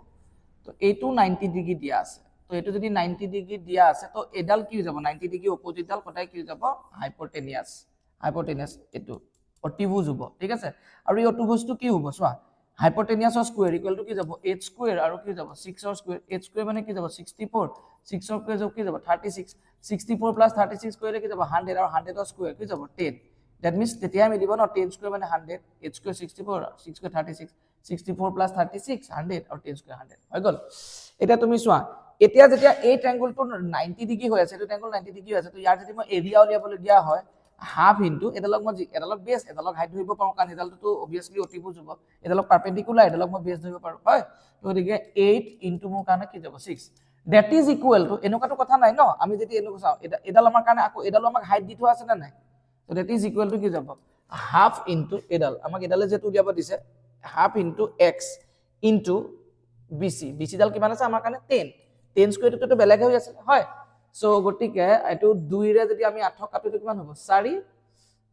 তো এইটো 90 ডিগ্ৰী দিয়া আছে তো এইটো যদি 90 ডিগ্ৰী দিয়া আছে তো এডাল কি হৈ যাব 90 ডিগ্ৰী অপোজিট ডাল কটাই কি হৈ যাব হাইপোটেনিয়াস এইটো অতিভুজ হ'ব ঠিক আছে আৰু এই অতিভুজটো কি হ'ব চোৱা হাইপোটেনিয়াছৰ স্কোয়াৰ ইকুৱেল টু কি যাব 8 স্কোয়াৰ আৰু কি যাব 6 ৰ স্কোয়াৰ 8 স্কোয়াৰ মানে কি যাব 64 6 ৰ স্কোয়াৰ যাব কি যাব 36 64 প্লাস 36 কৰিলে কি যাব 100 আৰু 100 ৰ স্কোয়াৰ কি যাব 10 দ্যাট মিন্স তেতিয়া মিলিব ন 10 স্কোয়াৰ মানে 100 8 স্কোয়াৰ 64 6 স্কোয়াৰ 36 64 প্লাস 36 100 আৰু 10 স্কোয়াৰ 100 হৈ গল এটা তুমি চোৱা এতিয়া যেতিয়া এই ট্ৰায়াঙ্গলটো 90 ডিগ্ৰী হৈ আছে এইটো ট্ৰায়াঙ্গল 90 ডিগ্ৰী হৈ আছে তো ইয়াৰ যদি মই এৰিয়া উলিয়াবলৈ দিয়া হয় হাফ ইনটু এডালক মই এডালক বেস এডালক হাইট ধৰিব পাৰো কাৰণ এডালটো অবিয়াসলি অতিভুজ হ'ব এডালক পাৰপেন্ডিকুলাৰ এডালক মই বেস ধৰিব পাৰো হয় তো গতিকে 8 ইনটু মোৰ কাৰণে কি যাব 6 দ্যাট ইজ ইকুৱেল টু এনেকুৱাটো কথা নাই ন আমি যদি এনেকুৱা চাও এডাল আমাৰ কাৰণে আকৌ এডাল আমাক হাইট দি থোৱা আছে না নাই তো দ্যাট ইজ ইকুৱেল টু কি যাব হাফ ইনটু এডাল আমাক এডালে যেটো দিয়াব দিছে half into x into BC ডাল কিমান আছে আমাৰ কাৰণে 10 স্কয়াৰটো তো বেলেগ হৈ আছে হয় সো গটিকে এটো 2 ৰে যদি আমি 8 কাটিলে কিমান হ'ব 4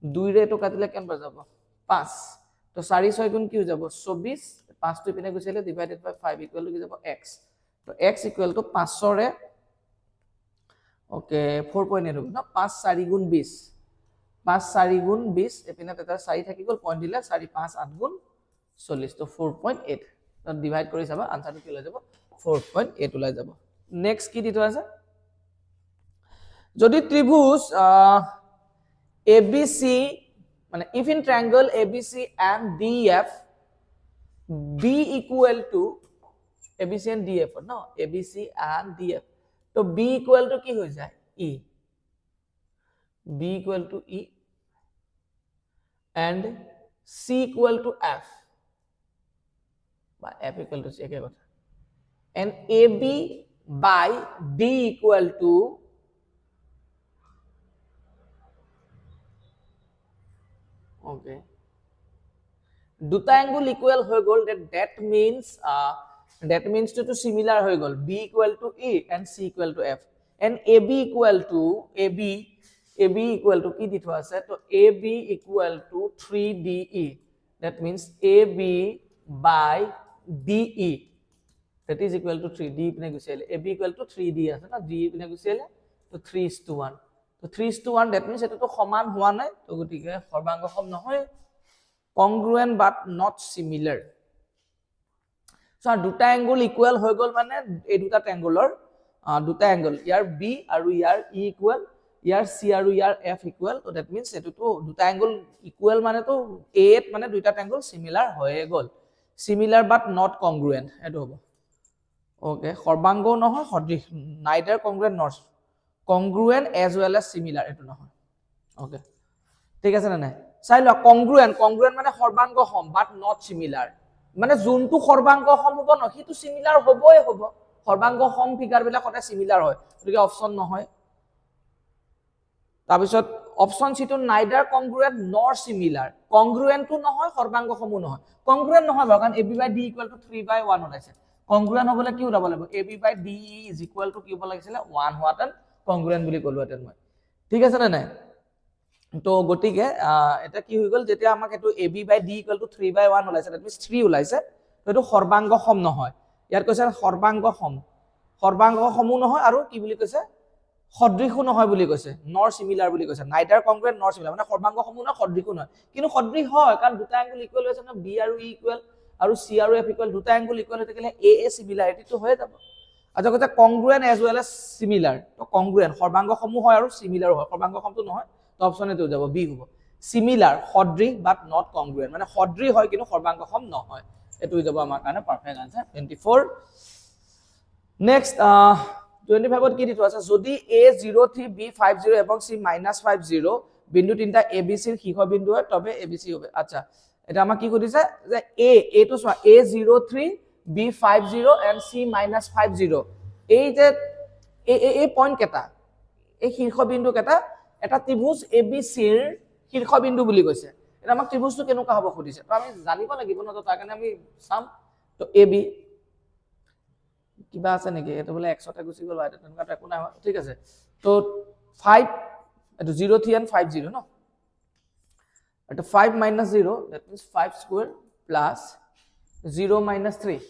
2 ৰে এটো কাটিলে কেন পাই যাব 5 তো 4 6 গুণ কি হৈ যাব 24 5 টো পিনে গুছিলে ডিভাইডেড বাই 5 ইকুৱেল টু কি যাব x তো x ইকুৱেল টু 5 ৰে ওকে 4.8 হ'ব ন 5 4 গুণ 20 5 4 গুণ 20 এপিনে এটা 4 থাকি গল পইণ্ট দিলে 4 5 8 গুণ 40 তো 4.8 তো ডিভাইড কৰি চাবা আনসাৰটো কি হৈ যাব 4.8 ওলাই যাব নেক্সট কি দিটো আছে যদি ত্ৰিভুজ ABC মানে if in triangle ABC and DF B equal to ABC and DF no ABC and DF তো B equal to কি হৈ যায় E B equal to E and C equal to F by F equal to C একে কথা and AB by D equal to okay দুটা angle equal হয়ে গল that means to similar হয়ে গল B equal to E and C equal to F and AB equal to কি দিটো আছে তো AB equal to 3DE that means AB by DE that is equal to 3D পিনে গুছিলে AB equal to 3D আছে না D পিনে গুছিলে তো 3:1 তো 3:1 that means এটা তো সমান হোৱা নাই তো গটিকে সৰ্বাঙ্গ সম নহয় congruent but not similar so দুটা অ্যাঙ্গল ইকুয়াল হৈ গল মানে এই দুটা ট্ৰায়াঙ্গলৰ দুটা অ্যাঙ্গল ইয়াৰ B আৰু ইয়াৰ E ইকুয়াল ইয়াৰ C আৰু ইয়াৰ F ইকুয়াল তো that means এটো তো দুটা অ্যাঙ্গল ইকুয়াল মানে তো A মানে দুটা ট্ৰায়াঙ্গল সিমিলার হয়ে গল similar but not congruent এটো হ'ব ওকে সৰ্বাঙ্গ নহয় সদৃশ neither congruent nor congruent as well as similar এটো নহয় ওকে ঠিক আছে না নাই চাই ল congruent মানে সৰ্বাঙ্গ সম but not similar মানে যোনটো সৰ্বাঙ্গ সম হ'ব ন হিটো সিমিলাৰ হ'বই হ'ব সৰ্বাঙ্গ সম ফিগাৰ বিলাক সদায় সিমিলাৰ হয় গতিকে অপচন নহয় তাৰপিছত অপচন সিটো neither congruent nor similar congruent তো নহয় সৰ্বাঙ্গ সমো নহয় congruent নহয় কাৰণ AB by D equal to 3/1 ওলাইছে congruent হ'বলে কি ওলাব লাগিব AB by DE is equal to কি হ'ব লাগিছিল 1 হোৱাতেন congruent বুলি ক'লোতেন মই ঠিক আছে না নাই তো গটিকে এটা কি হৈ গল যেতিয়া আমাক এটো AB by D equal to 3/1 ওলাইছে that means 3 ওলাইছে তো এটো সৰ্বাঙ্গ সম নহয় ইয়াৰ কৈছে সৰ্বাঙ্গ সমো নহয় আৰু কি বুলি কৈছে সদৃশ নহয় বুলি কৈছে নৰ সিমিলাৰ বুলি কৈছে neither congruent nor similar মানে সৰ্বাঙ্গ সমো নহয় সদৃশ নহয় কিন্তু সদৃশ হয় কাৰণ দুটা অ্যাঙ্গল ইকুয়াল হৈছে না B আৰু E ইকুয়াল আৰু C আৰু F ইকুয়াল দুটা অ্যাঙ্গল ইকুয়াল হৈ থাকিলে A সিমিলাৰিটি তো হৈ যাব আচ্ছা কথা congruent as well as similar তো congruent সৰ্বাঙ্গ সমো হয় আৰু সিমিলাৰ হয় সৰ্বাঙ্গ সমটো নহয় তো অপচন এটো যাব B হ'ব similar সদৃশ but not congruent মানে সদৃশ হয় কিন্তু সৰ্বাঙ্গ সম নহয় এটো হৈ যাব আমাৰ কাৰণে পারফেক্ট আনসার 24 নেক্সট 25 ত কি দিটো আছে যদি A03 B50 এবং C-50 বিন্দু তিনটা ABC ৰ শীৰ্ষ বিন্দু হয় তবে ABC হবে আচ্ছা এটা আমাক কি কৰিছে যে A তো চোৱা A03 B50 and C-50 এই যে এই পয়েন্ট কেটা এই শীৰ্ষ বিন্দু কেটা এটা ত্ৰিভুজ ABC ৰ শীৰ্ষ বিন্দু বুলি কৈছে এটা আমাক ত্ৰিভুজটো কেনেকুৱা হ'ব খুদিছে তো আমি জানিব লাগিব ন তো তাৰ কাৰণে আমি চাম তো AB কিবা আছে নেকি এটো বলে 100 টা গুছি গল বাইতে তেনেকা একো নাই ঠিক আছে তো 5 এটো 03 and 50 ন এটো 5 minus 0 that means 5 square plus 0 minus 3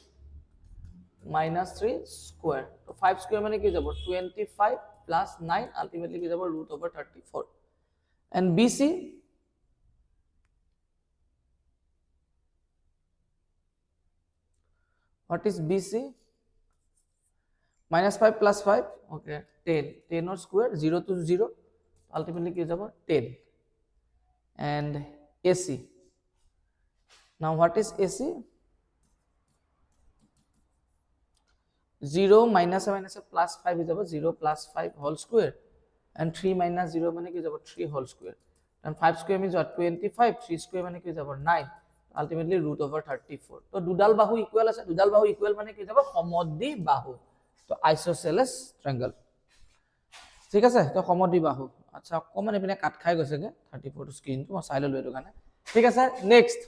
square তো 5 square মানে কি যাব 25 plus 9 ultimately কি যাব √34 and BC What is BC? Minus 5 plus 5. Okay. 10. 10 or square. 0 to 0. Ultimately, কি যাব? 10. And AC. Now, what is AC? 0 minus plus 5 is about 0 plus 5 whole square. And 3 minus 0 is about 3 whole square. And 5 square means what? 25. 3 square is about 9. Ultimately, root over 34. So, dudal bahu equal as dudal bahu equal is about homoddi bahu. So, isosceles triangle. ঠিক আছে? তো সমদ্বি বাহু। আচ্ছা, অকমান এপিনে কাট খাই গৈছেগে 34 টো স্ক্রিন তো মই চাই ললো এটো কাৰণে। ঠিক আছে, নেক্সট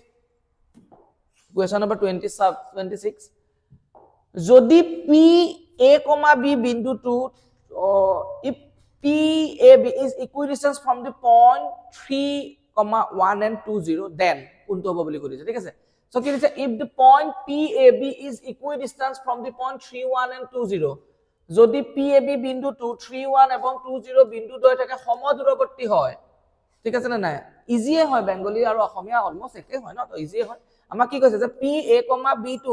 কোৱেশ্চন নম্বৰ 26 যদি পি এ কমা বি বিন্দুটো if PAB is equidistant from the point 3, 1 and 2, 0 then কোনটো হ'ব বুলি কৈছে। ঠিক আছে, সো কি দিছে if the point PAB is equidistant from the point 3, 1 and 2, 0 যদি PAB বিন্দুটো 3, 1 এবং 2, 0 বিন্দু দ্বয় থাকে সমদূৰৱৰ্তী হয়। ঠিক আছে না নাই? ইজিয়ে হয়, বেঙ্গলী আৰু অসমীয়া অলমোস্ট একে হয় ন, তো ইজিয়ে হয়। আমাক কি কৈছে যে PA, B2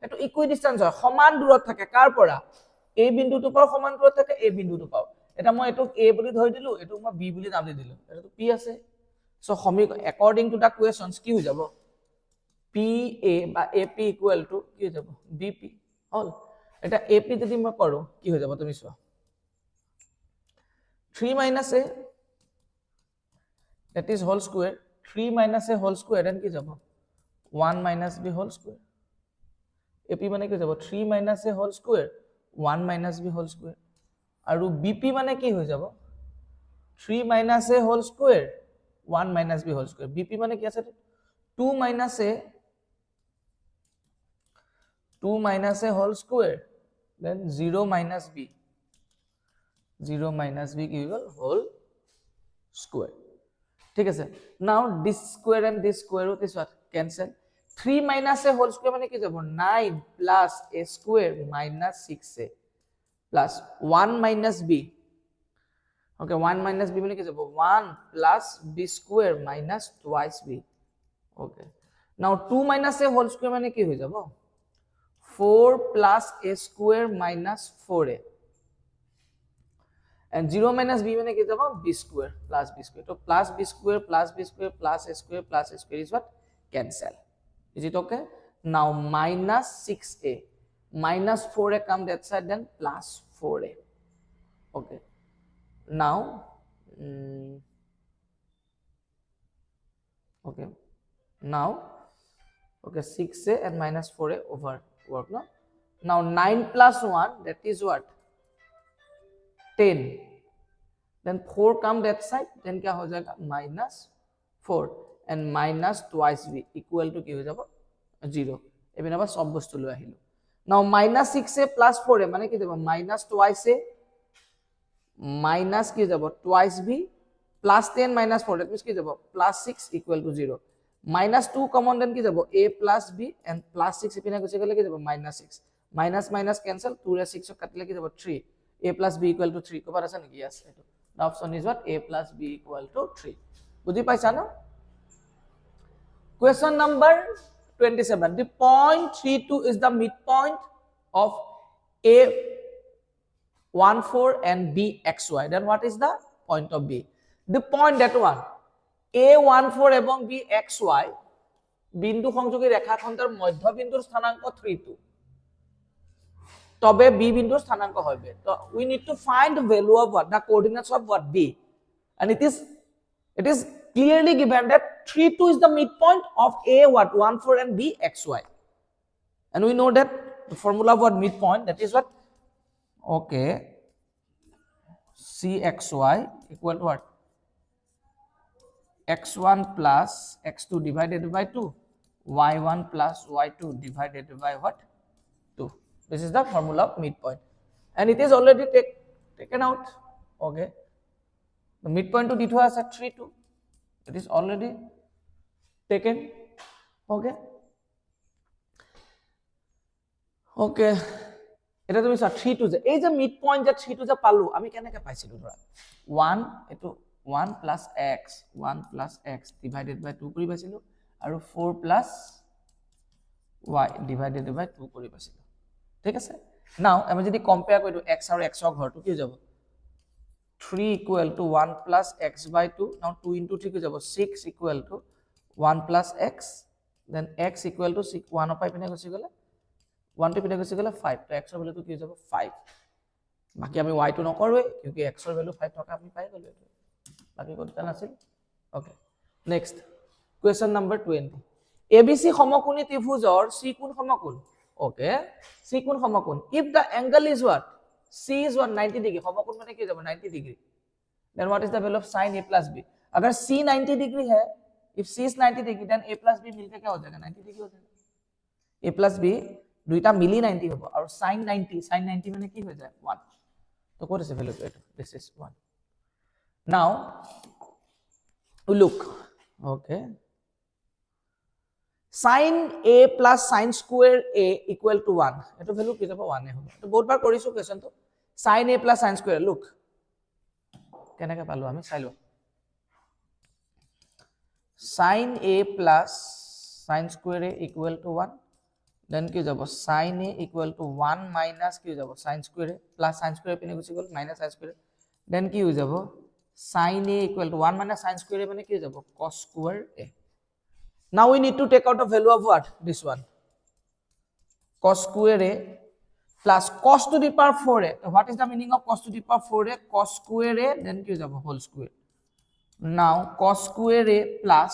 এটো ইকুইডিস্টেন্স হয়, সমান দূৰত থাকে কাৰ পৰা? এই বিন্দুটোৰ পৰা সমান দূৰত থাকে এই বিন্দুটো পাও। এটা মই এটো A বুলি ধৰি দিলো, এটো মই B বুলি নাম দি দিলো, এটো P আছে। So according to the questions কি হৈ যাব? PA বা AP equal to কি হৈ যাব? BP হল। এটা AP যদি মই কৰো কি হৈ যাব তুমি চোৱা, 3 minus A that is whole square, 3 minus A whole square then কি যাব? 1 minus B whole square। AP মানে কি যাব? 3 minus A whole square, 1 minus B whole square। আৰু BP মানে কি হৈ যাব? 3 minus A whole square, 1 minus B whole square। BP মানে কি আছে? 2 minus A whole square, then 0 minus B। 0 minus B কি হ'ল? whole square। ঠিক আছে, now this square and this square root is what? Cancel। 3 minus A whole square মানে কি যাব? 9 plus A square minus 6A plus 1 minus B। Okay, 1 minus B মানে কি যাব? 1 plus B square minus twice B। Okay, now 2 minus A whole square মানে কি হৈ যাব? 4 plus A square minus 4A। and 0 minus B মানে কি যাব? B square plus B square। তো plus B square plus B square plus A square plus A square is what? Cancel। Is it okay? Now minus 6A minus 4A come that side, then plus 4A। Okay, now okay, now okay, 6A and minus 4A over work, no? Now 9 plus 1 that is what? 10। then 4 come that side, then क्या हो जाएगा? minus 4 and minus twice B equal to কি হৈ যাব? 0। এবিন আবার সব বস্তু লৈ আহিলো। now minus 6A plus 4A মানে কি যাব? minus twice A minus কি যাব? twice B plus 10 minus 4 that means কি যাব? plus 6 equal to 0। minus 2 common then কি যাব? A plus B and plus 6 এপিনে গুচি গলে কি যাব? minus 6 minus minus cancel, 2 ৰে 6 কাটিলে কি যাব? 3। A plus B equal to 3 কবার আছে নেকি? Yes, এটো the option is what? A plus B equal to 3। বুঝি পাইছা না? Question number 27, the point 32 is the midpoint of A14 and BXY, then what is the point of B? The point that one A14 এবং BXY বিন্দু সংযোগী ৰেখাখণ্ডৰ মধ্যবিন্দুৰ স্থানাঙ্ক 32 তবে B বিন্দুৰ স্থানাঙ্ক হবে। তো we need to find the value of what? The coordinates of what? B, and it is clearly given that 32 is the midpoint of A14 and BXY, and we know that the formula of what? Midpoint, that is what? Okay, CXY equal to what? x1 plus x2 divided by 2, y1 plus y2 divided by what? 2. This is the formula of midpoint, and it is already taken out. Okay, the midpoint to d2 is at 32, it is already taken. Okay, okay, এটা তুমি চা 32 যে এই যে midpoint যে 32 যে পালো আমি কেনেকৈ পাইছিলো? ধৰা 1 এটো 1 plus x divided by 2 কৰি পাইছিলো আৰু 4 plus y divided by 2 কৰি পাইছিলো। ঠিক আছে নাও আমি যদি কম্পেয়াৰ কৰি দিওঁ x আৰু x ৰ ঘৰটো কি হৈ যাব 3 equal to 1 plus x by 2 now 2 into 3 কি যাব 6 equal to 1 plus x then x equal to 6 1 অপাই পিনে গুচি গলে 1 টো পিনে গুচি গলে 5 তো x ৰ ভ্যালুটো কি হৈ যাব 5 বাকি আমি y টো নকৰোৱে কিউকি x ৰ ভ্যালু 5 থকা আমি পাই গলো বাকি কোনটা নাছিল okay next question number 20 abc সমকোণী ত্ৰিভুজৰ c কোণ সমকোণ okay c কোণ সমকোণ if the angle is what c is 190 degree সমকোণ মানে কি যাব 90 degree then what is the value of sin a plus b अगर c 90 degree है if c is 90 degree then a plus b मिलके क्या हो जाएगा 90 degree हो जाएगा a plus b দুইটা মিলি 90 হ'ব আৰু sin 90 মানে কি হৈ যায় 1 তো what is the value of it this is 1 now look okay sin a plus sin square a equal to 1 এটো ভ্যালু কি যাব 1 এ হ'ব তো বহুতবাৰ কৰিছো কোৱেশ্চন তো sin a plus sin square look কেনেকৈ পালো আমি চাইলো sin a plus sin square a equal to 1 then কি যাব sin a equal to 1 minus কি যাব sin square a plus sin square a পিনে গুচি গল minus sin square a then কি হৈ যাব sin a equal to 1 minus sin square a মানে কি যাব cos square a now we need to take out the value of what this one cos square a plus cos to the power 4a so what is the meaning of cos to the power 4a cos square a then কি যাব whole square now cos square a plus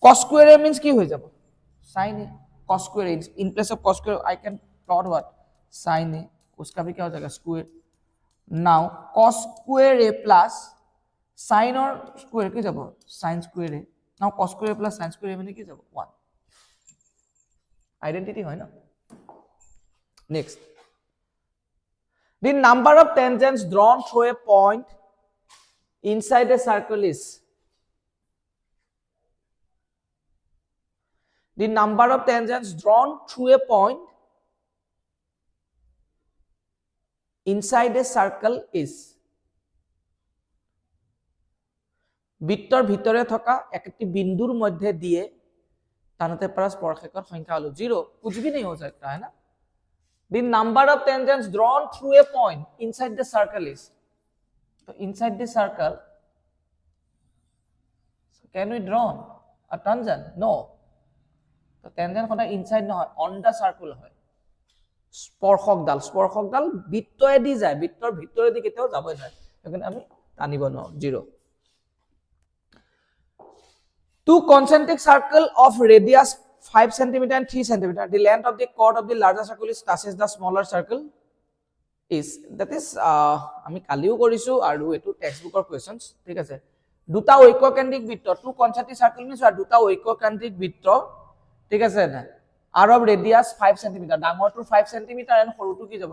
cos square a means কি হৈ যাব sin a cos square a in place of cos square I can plot what sin a उसका भी क्या हो जाएगा square now cos square a plus sin और square কি যাব sin square a now cos square a plus sin square a মানে কি যাব 1 identity হয় না next the number of tangents drawn through a point inside a circle is the number of tangents drawn through a point inside a circle is বৃত্তৰ ভিতৰে থকা একটি বিন্দুৰ মধ্যে দিয়ে টানতে পাৰা স্পৰ্শকৰ সংখ্যা হলো 0 कुछ भी नहीं हो सकता है ना the number of tangents drawn through a point inside the circle is so inside the circle so can we draw a tangent no so tangent সদা inside নহয় on the circle হয় স্পৰ্শকডাল বৃত্তয়েদি যায় বৃত্তৰ ভিতৰেদি কেতিয়াও যাবই নাই কাৰণ আমি টানিব নোৱাৰো 0 two concentric circle of radius 5 cm and 3 cm the length of the chord of the larger circle is touches the smaller circle is that is আমি কালিও কৰিছো আৰু এটো টেক্সট বুকৰ কোৱেশ্চনস ঠিক আছে দুটা ঐককেন্দ্ৰিক বৃত্ত two concentric circle means দুটা ঐককেন্দ্ৰিক বৃত্ত ঠিক আছে না r of radius 5 cm ডাঙৰটো 5 cm and সৰুটো কি যাব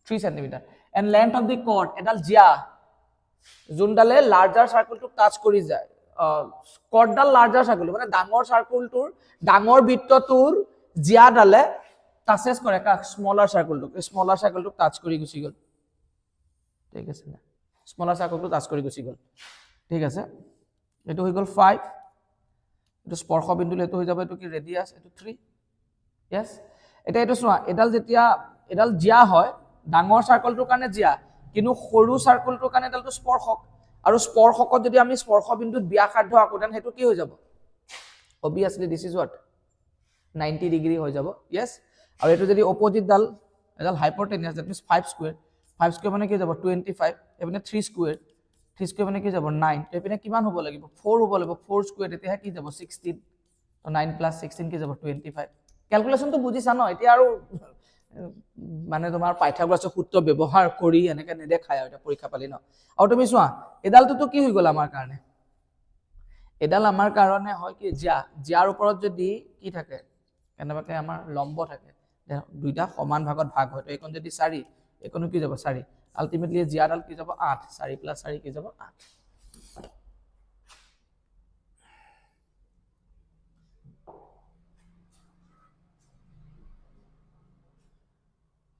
3 cm and length of the chord এডাল জিয়া যোনডালে লাৰ্জাৰ সাৰ্কেলটো টাচ কৰি যায় কৰ্ডাল লাৰ্জাৰ সাৰ্কেল মানে ডাঙৰ সাৰ্কেলটোৰ ডাঙৰ বৃত্তটোৰ জিয়াডালে টাচেস কৰে কা স্মলাৰ সাৰ্কেলটো টাচ কৰি গুচি গল ঠিক আছে না স্মলাৰ সাৰ্কেলটো টাচ কৰি গুচি গল ঠিক আছে এটো হৈ গল 5 এটো স্পৰ্শ বিন্দু এটো হৈ যাব এটো কি ৰেডিয়াস এটো 3 yes এটা এটো সোৱা এডাল জিয়া হয় ডাঙৰ সাৰ্কেলটোৰ কাৰণে জিয়া কিন্তু সৰু সাৰ্কেলটোৰ কাৰণে এডালটো স্পৰ্শক আৰু স্পৰ্শকত যদি আমি স্পৰ্শ বিন্দুত ব্যাসাৰ্ধ আকোতেন হেতু কি হৈ যাব obviously this is what 90 degree হৈ যাব yes আৰু এটো যদি অপোজিট এডাল হাইপোটেনিয়াস that means 5 square মানে কি যাব 25 এপিনে 3 square মানে কি যাব 9 এপিনে কিমান হ'ব লাগিব 4 হ'ব লাগিব 4 square তেতিয়া কি যাব 16 তো 9 plus 16 কি যাব 25 ক্যালকুলেশন তো বুজিছা ন এতিয়া আৰু মানে তোমাৰ পাইথাগোৰাছৰ সূত্ৰ ব্যৱহাৰ কৰি এনেকে নেদেখায় এটা পৰীক্ষা পালি ন আৰু তুমি চোৱা এডালটো কি হৈ গল আমাৰ কাৰণে এডাল আমাৰ কাৰণে হয় কি জিয়াৰ ওপৰত যদি কি থাকে কেনেবাকে আমাৰ লম্ব থাকে দুইটা সমান ভাগত ভাগ হয় তো এখন যদি 4 এখনো কি যাব 4 আলটিমেটলি জিয়াডাল কি যাব 8 4 + 4 কি যাব 8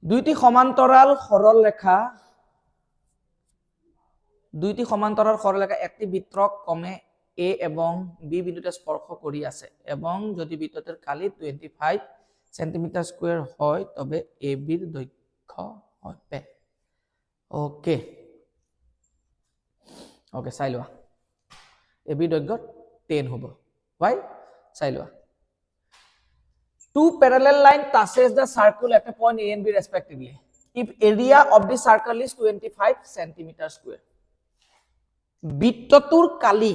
দুইটি সমান্তৰাল সৰল ৰেখা একটি বৃত্তক কমে A এবং B বিন্দুতে স্পৰ্শ কৰি আছে এবং যদি বৃত্তটোৰ কালি 25 সেন্টিমিটাৰ স্কয়াৰ হয় তবে AB এৰ দৈৰ্ঘ্য হবে ওকে ওকে চাই লোৱা AB দৈৰ্ঘ্য 10 হ'ব why চাই লোৱা two parallel line touches the circle at a point A and B respectively if area of the circle is 25 centimeter square বৃত্তটোৰ কালি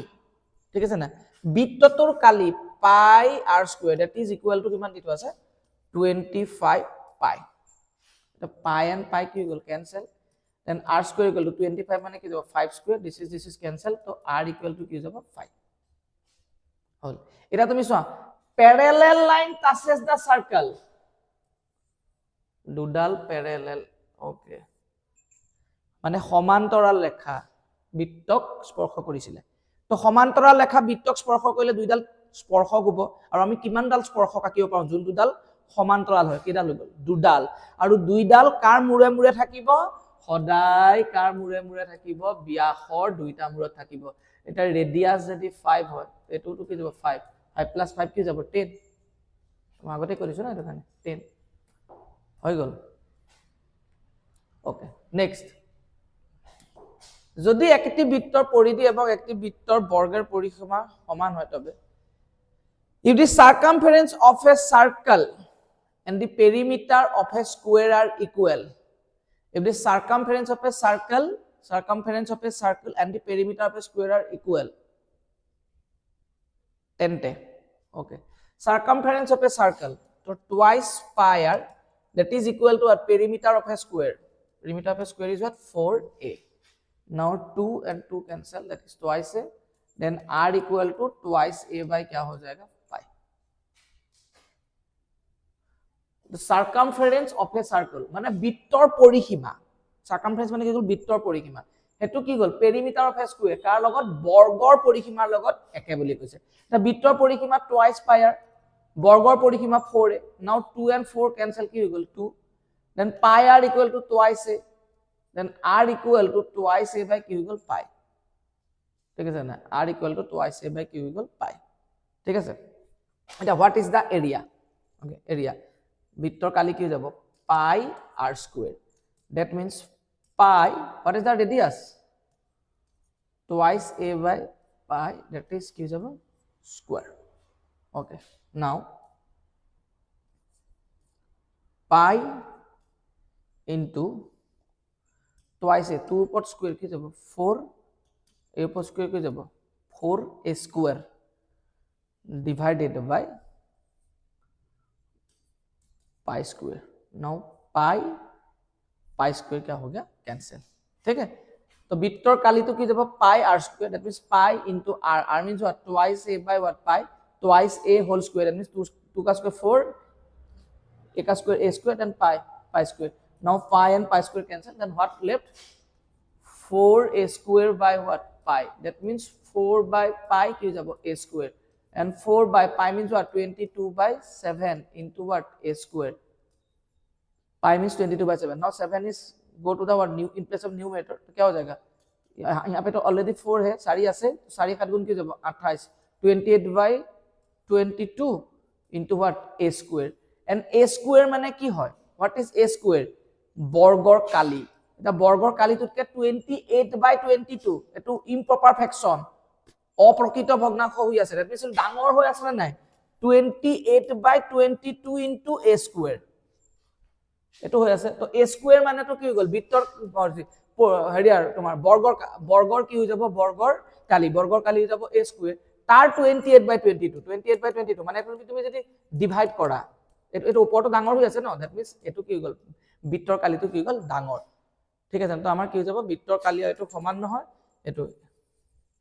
ঠিক আছে না বৃত্তটোৰ কালি pi r square that is equal to কিমান দিটো আছে 25 pi the pi and pi কি হৈ গল cancel then r square equal to 25 মানে কি যাব 5 square this is cancel so r equal to কি যাব 5 হল এটা তুমি চোৱা parallel line touches the circle দুডাল parallel okay মানে সমান্তৰাল ৰেখা বৃত্তক স্পৰ্শ কৰিছিলে তো সমান্তৰাল ৰেখা বৃত্তক স্পৰ্শ কৰিলে দুইডাল স্পৰ্শক হ'ব আৰু আমি কিমানডাল স্পৰ্শক আঁকিব পাৰো যোন দুডাল সমান্তৰাল হয় কেডাল হৈ গল দুডাল আৰু দুইডাল কাৰ মুৰে মুৰে থাকিব সদায় কাৰ মুৰে মুৰে থাকিব ব্যাসৰ দুইটা মূৰত থাকিব এটা ৰেডিয়াস যদি 5 হয় এটোটো কি যাব 5 5 + 5 কি যাব 10 মই আগতে কৰিছো না এটা 10 হৈ গল ওকে নেক্সট যদি একটি বৃত্তৰ পৰিধি এবং একটি বৃত্তৰ বৰ্গৰ পৰিসীমা সমান হয় তবে if the circumference of a circle and the perimeter of a square are equal if the circumference of a circle and the perimeter of a square are equal tente okay circumference of a circle so twice pi r that is equal to a perimeter of a square is what 4a now 2 and 2 cancel that is twice a then r equal to twice a by क्या हो जाएगा pi the circumference of a circle মানে বৃত্তৰ পৰিসীমা circumference মানে কি হ'ল বৃত্তৰ পৰিসীমা হেতু কি হ'ল perimeter of a square কাৰ লগত বৰ্গৰ পৰিসীমাৰ লগত একে বুলি কৈছে এটা বৃত্তৰ পৰিসীমা twice pi r বৰ্গৰ পৰিসীমা 4a now 2 and 4 cancel কি হৈ গল 2 then pi r equal to twice a then r equal to twice a by কি হৈ গল pi ঠিক আছে না r equal to twice a by কি হৈ গল pi ঠিক আছে এটা what is the area okay area বৃত্তৰ কালি কি যাব pi r square that means pi what is the radius twice a by pi that is কি যাব square okay now pi into twice a 2 উপর স্কয়ার কি যাব 4 a উপর square কি যাব 4 a square divided by pi square now pi square क्या हो गया कैंसिल ठीक है तो बृत्तर काली तो की जब pi r square that means pi into r means what twice a by what pi twice a whole square that means 2 का square 4 a का square a square and pi square now pi and pi square cancel then what left 4 a square by what pi that means 4 by pi ki jabo a square and 4 by pi means what 22 by 7 into what a square pi means 22 by 7 now 7 is go to the what new in place of numerator तो क्या हो जाएगा यहाँ पे तो already 4 है सारी আছে सारी 7 गुण की जब 28 28 by 22 into what a square and a square মানে কি হয় what is a square বৰ্গৰ কালি এটা বৰ্গৰ কালিটোতকে 28 by 22 এটো ইম্প্ৰপাৰ ফ্ৰেকশন অপ্ৰকৃত ভগ্নাংশ হৈ আছে that means ডাঙৰ হৈ আছে না নাই 28 by 22 into a square এটো হৈ আছে তো a square মানে তো কি হৈ গল বৃত্তৰ হেৰিয়াৰ তোমাৰ বৰ্গৰ কি হৈ যাব বৰ্গৰ কালি হৈ যাব a square তাৰ 28 by 22 মানে তুমি যদি ডিভাইড কৰা এটো ওপৰটো ডাঙৰ হৈ আছে ন that means এটো কি হৈ গল বৃত্তৰ কালিটো কি হৈ গল ডাঙৰ ঠিক আছে তো আমাৰ কি হৈ যাব বৃত্তৰ কালি এটো সমান নহয় এটো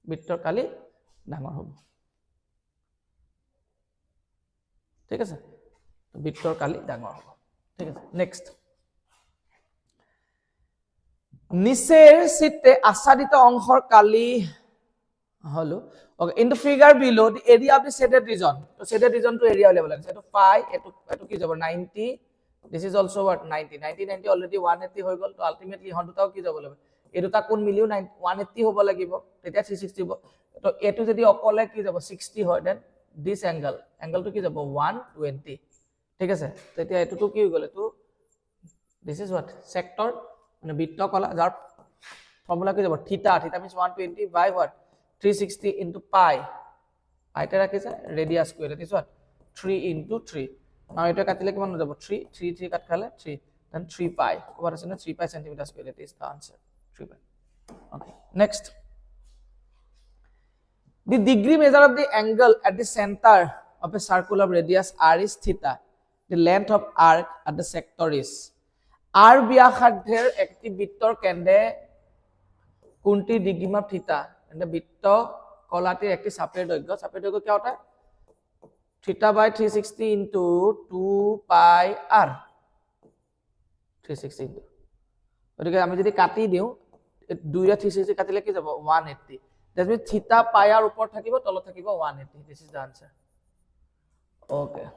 বৃত্তৰ কালি ডাঙৰ হ'ব ঠিক আছে তো বৃত্তৰ কালি ডাঙৰ হ'ব ঠিক আছে নেক্সট নিচেৰ চিত্তে আচ্ছাদিত অংশৰ কালি হলো okay in the figure below the area of the shaded region so shaded region to area level আছে এটো pi এটো কি যাব 90 this is also what 90 already 180 হৈ গল তো আলটিমেটলি হন দুটাও কি যাব লাগিব এই দুটা কোন মিলিও 180 হ'ব লাগিব তেতিয়া 360 হ'ব তো এটো যদি অকলে কি যাব 60 হয় দেন this angle টো কি যাব 120 ঠিক আছে তেতিয়া এটোটো কি হৈ গ'ল এটো this is what sector মানে বৃত্ত কলা যাৰ ফৰ্মুলা কি যাব থিটা থিটা means 120 by what 360 into pi পাইতে ৰাখিছে ৰেডিয়াস square that is what 3 into 3 now এটা কাটিলে কিমান হৈ যাব 3 3 3 কাট খালে 3 then 3 pi কত আছে না 3 pi centimeter square that is the answer 3 pi okay next the degree measure of the angle at the center of a circle of radius r is theta the length of arc at the sector is r ব্যাসাৰ্ধেৰ একটি বৃত্তৰ কেন্দ্ৰে কোনটি degree মাপ থিটা and বৃত্ত কলাটিৰ একটি চাপেৰ দৈৰ্ঘ্য কি হতা theta by 360 into 2 pi r 360 into গতিকে আমি যদি কাটি দিও 2 ৰ 360 কাটিলে কি যাব 180 that means theta pi r ওপৰ থাকিব তলত থাকিব 180 this is the answer okay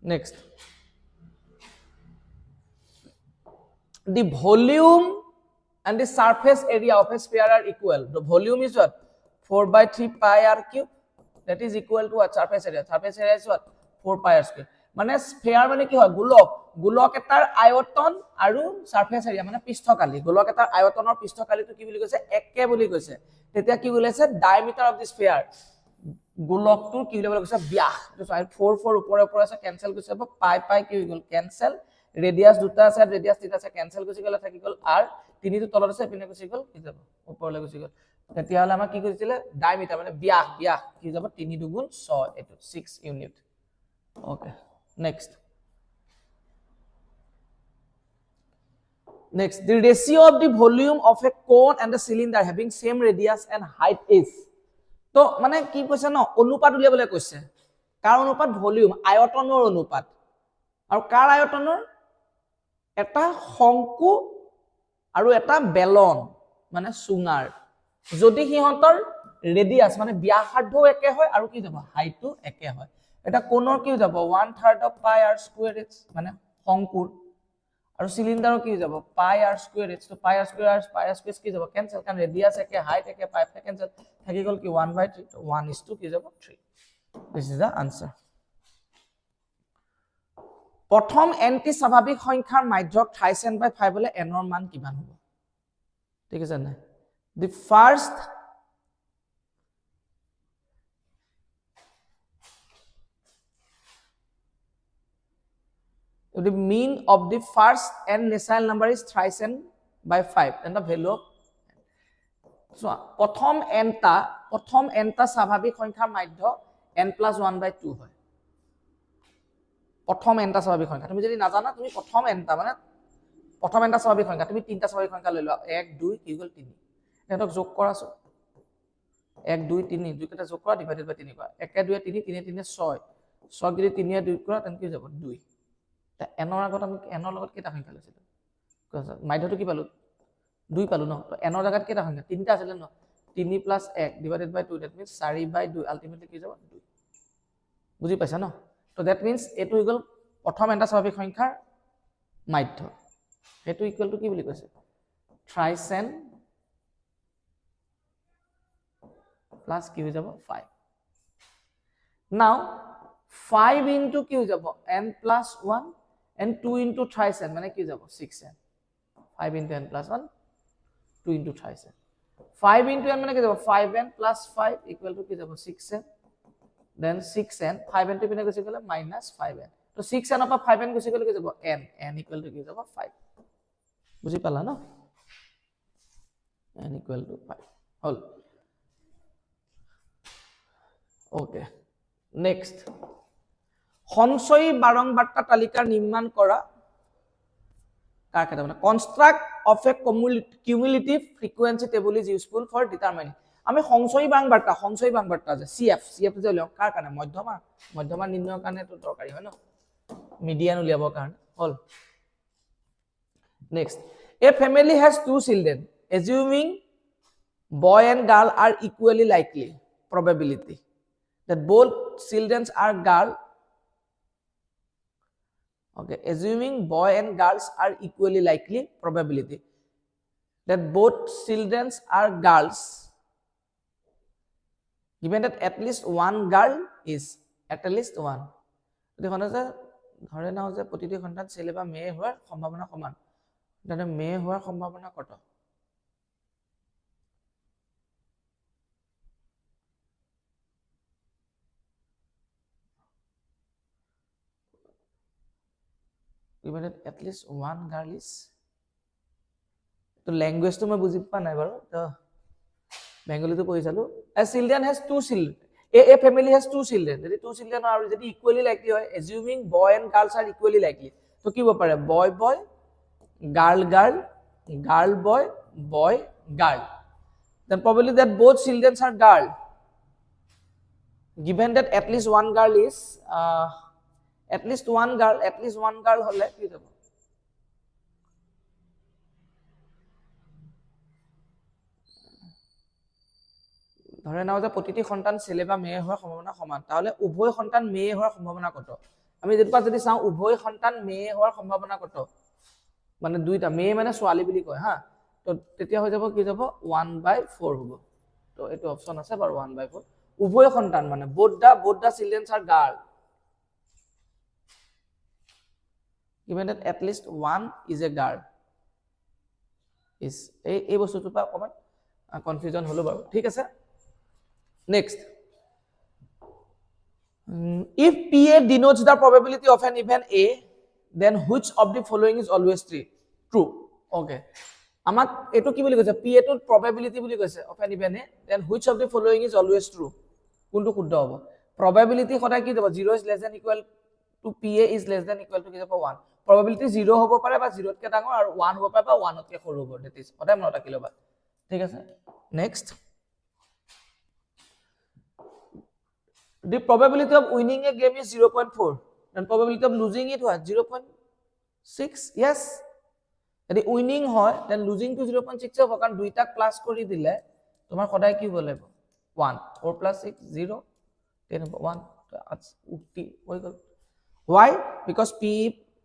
next the volume and the surface area of a sphere are equal the volume is what 4 by 3 pi r cube that is equal to what surface area is what 4 pi r square মানে sphere মানে কি হয় গোলক এটাৰ আয়তন আৰু surface area মানে পৃষ্ঠকালি গোলক এটাৰ আয়তনৰ পৃষ্ঠকালিটো কি বুলি কৈছে একে বুলি কৈছে তেতিয়া কি বুলাইছে diameter of the sphere গোলকটো কি বুলি কৈছে ব্যাস তো 4 4 ওপৰে আছে ক্যান্সেল গৈছে pi pi কি হৈ গল ক্যান্সেল ৰেডিয়াস দুটা আছে ৰেডিয়াস তিনটা আছে ক্যান্সেল গুছি গলে থাকি গল r তিনিটো তলত আছে পিনে গুছি গল কি যাব ওপৰলৈ গুছি গল তেতিয়া হলে আমাৰ কি কৰিছিলে ডায়ামিটাৰ মানে ব্যাস কি যাব 3 দুগুণ 6 এটো 6 unit okay next the ratio of the volume of a cone and a cylinder having same radius and height is তো মানে কি কৈছে ন অনুপাত উলিয়াবলৈ কৈছে কাৰ অনুপাত ভলিউম আয়তনৰ অনুপাত আৰু কাৰ আয়তনৰ এটা শংকু আৰু এটা বেলন মানে সুঙাৰ যদি হিহঁতৰ ৰেডিয়াস মানে ব্যাসাৰ্ধও একে হয় আৰু কি যাব হাইটও একে হয় এটা কোণৰ কি যাব 1/3 of pi r square h মানে শংকুৰ আৰু সিলিন্ডাৰৰ কি যাব pi r square h তো pi r square কি যাব ক্যান্সেল কাৰণ ৰেডিয়াস একে হাইট একে pi ক্যান্সেল থাকি গল কি 1/3 তো 1 is to কি যাব 3 this is the answer প্ৰথম এন্টি স্বাভাৱিক সংখ্যাৰ মাধ্যক 3/5 হলে n ৰ মান কিমান হ'ব ঠিক আছে না the first the mean of the first n natural number is 3/5 then the value of so প্ৰথম nটা স্বাভাৱিক সংখ্যাৰ মাধ্য n + 1/2 হয় প্ৰথম nটা স্বাভাৱিক সংখ্যা তুমি যদি নাজানা তুমি প্ৰথম nটা মানে প্ৰথম nটা স্বাভাৱিক সংখ্যা তুমি তিনটা স্বাভাৱিক সংখ্যা লৈ লোৱা 1 2 কি গল 3 এতক যোগ কৰাছো 1 2 3 দুই কেটা যোগ কৰা ডিভাইডেড বাই 3 কৰা 1 2 3 3 3 6 6 যদি 3 2 কৰা তেন কি যাব 2 তা n ৰ আগত আমি n ৰ লগত কেটা সংখ্যা লৈছিলো মাধ্যটো কি পালো 2 পালো ন তো n ৰ জাগাত কেটা সংখ্যা তিনটা আছিল ন 3 + 1 divided by 2 that means 4/2 ultimately কি যাব 2 বুজি পাইছা ন তো that means এটো ইকুয়াল প্ৰথম এটা স্বাভাৱিক সংখ্যাৰ মাধ্য এটো ইকুয়াল টু কি বুলি কৈছে 3 প্লাস কি হৈ যাব 5 now 5 into কি হৈ যাব n plus 1 and 2 into 3 মানে কি যাব 6n 5 into n plus 1 2 into 3 5 into n মানে কি যাব 5n plus 5 equal to কি যাব 6n then 6n 5n to পিনে গুছি গলে -5n তো 6n অপা 5n গুছি গলে কি যাব n equal to কি যাব 5 বুজি পালা ন n equal to 5 হল ওকে নেক্সট সঞ্চয়ী বাৰংবাৰতা তালিকা নিৰ্মাণ কৰা কাৰ কথা মানে construct of a cumulative frequency table is useful for determining আমি সঞ্চয়ী বাৰংবাৰতা আছে সিএফ যে লওঁ কাৰ কাৰণে মধ্যমা নিৰ্ণয়ৰ কাৰণে তো দৰকাৰী হয় ন মিডিয়ান উলিয়াবৰ কাৰণে হল next a family has two children assuming boy and girl are equally likely probability that both children are girl okay assuming boy and girls are equally likely probability that both children are girls given that at least one girl is at least one dekhona je ধরে নাও যে প্রতিটি সন্তান ছেলে বা মেয়ে হওয়ার সম্ভাবনা সমান, তাহলে মেয়ে হওয়ার সম্ভাবনা কত? Given that at least one girl is, তো ল্যাঙ্গুয়েজটো মই বুজি পোৱা নাই বাৰু, তো বেংগলীটো পঢ়ি চালো। A children has two children, a family has two children, যদি two children আৰু যদি equally likely হয়, assuming boy and girls are equally likely, তো কি হ'ব পাৰে? boy boy, girl girl, girl boy, boy girl, then probably that both children are girl. Given that at least one girl is at least one girl হলে কি হ'ব? ধরে নাও যে প্রতিটি সন্তান ছেলে বা মেয়ে হওয়ার সম্ভাবনা সমান, তাহলে উভয় সন্তান মেয়ে হওয়ার সম্ভাবনা কত? আমি যেটা যদি চাও উভয় সন্তান মেয়ে হওয়ার সম্ভাবনা কত, মানে দুইটা মেয়ে মানে ছোৱালী বুলি কয় হা, তো তেতিয়া হৈ যাব কি যাব 1/4 হ'ব। তো এইটো অপশন আছে বাৰু 1/4, উভয় সন্তান মানে both the children are girl, given that at least one is a girl is এই বস্তুটোৰ পৰা অকমান কনফিউজন হলো বাৰু, ঠিক আছে। Next, if PA denotes the probability of an event A, then which of the following is always true? Okay, আমাক এটো কি বুলি কৈছে? PA টো probability বুলি কৈছে of an event A, then which of the following is always true? কোনটো শুদ্ধ হ'ব? probability সদায় কি হ'ব? 0 is less than equal to PA is less than equal to কি হ'ব 1. probability 0 হ'ব পাৰে বা 0 তকৈ ডাঙৰ আৰু 1 হ'ব পাৰে বা 1 তকৈ সৰু হ'ব, that is সদায় মনত ৰাখি ল'বা, ঠিক আছে। next, the probability of winning a game is 0.4, and probability of losing it what? 0.6. yes, যদি উইনিং হয় দেন লুজিং টু 0.6 হ'ব, কাৰণ দুইটাক প্লাস কৰি দিলে তোমাৰ সদায় কি হ'ব লাগিব 1, 4 + 6 0, 10 হ'ব 1, উক্তি হৈ গ'ল। why? because p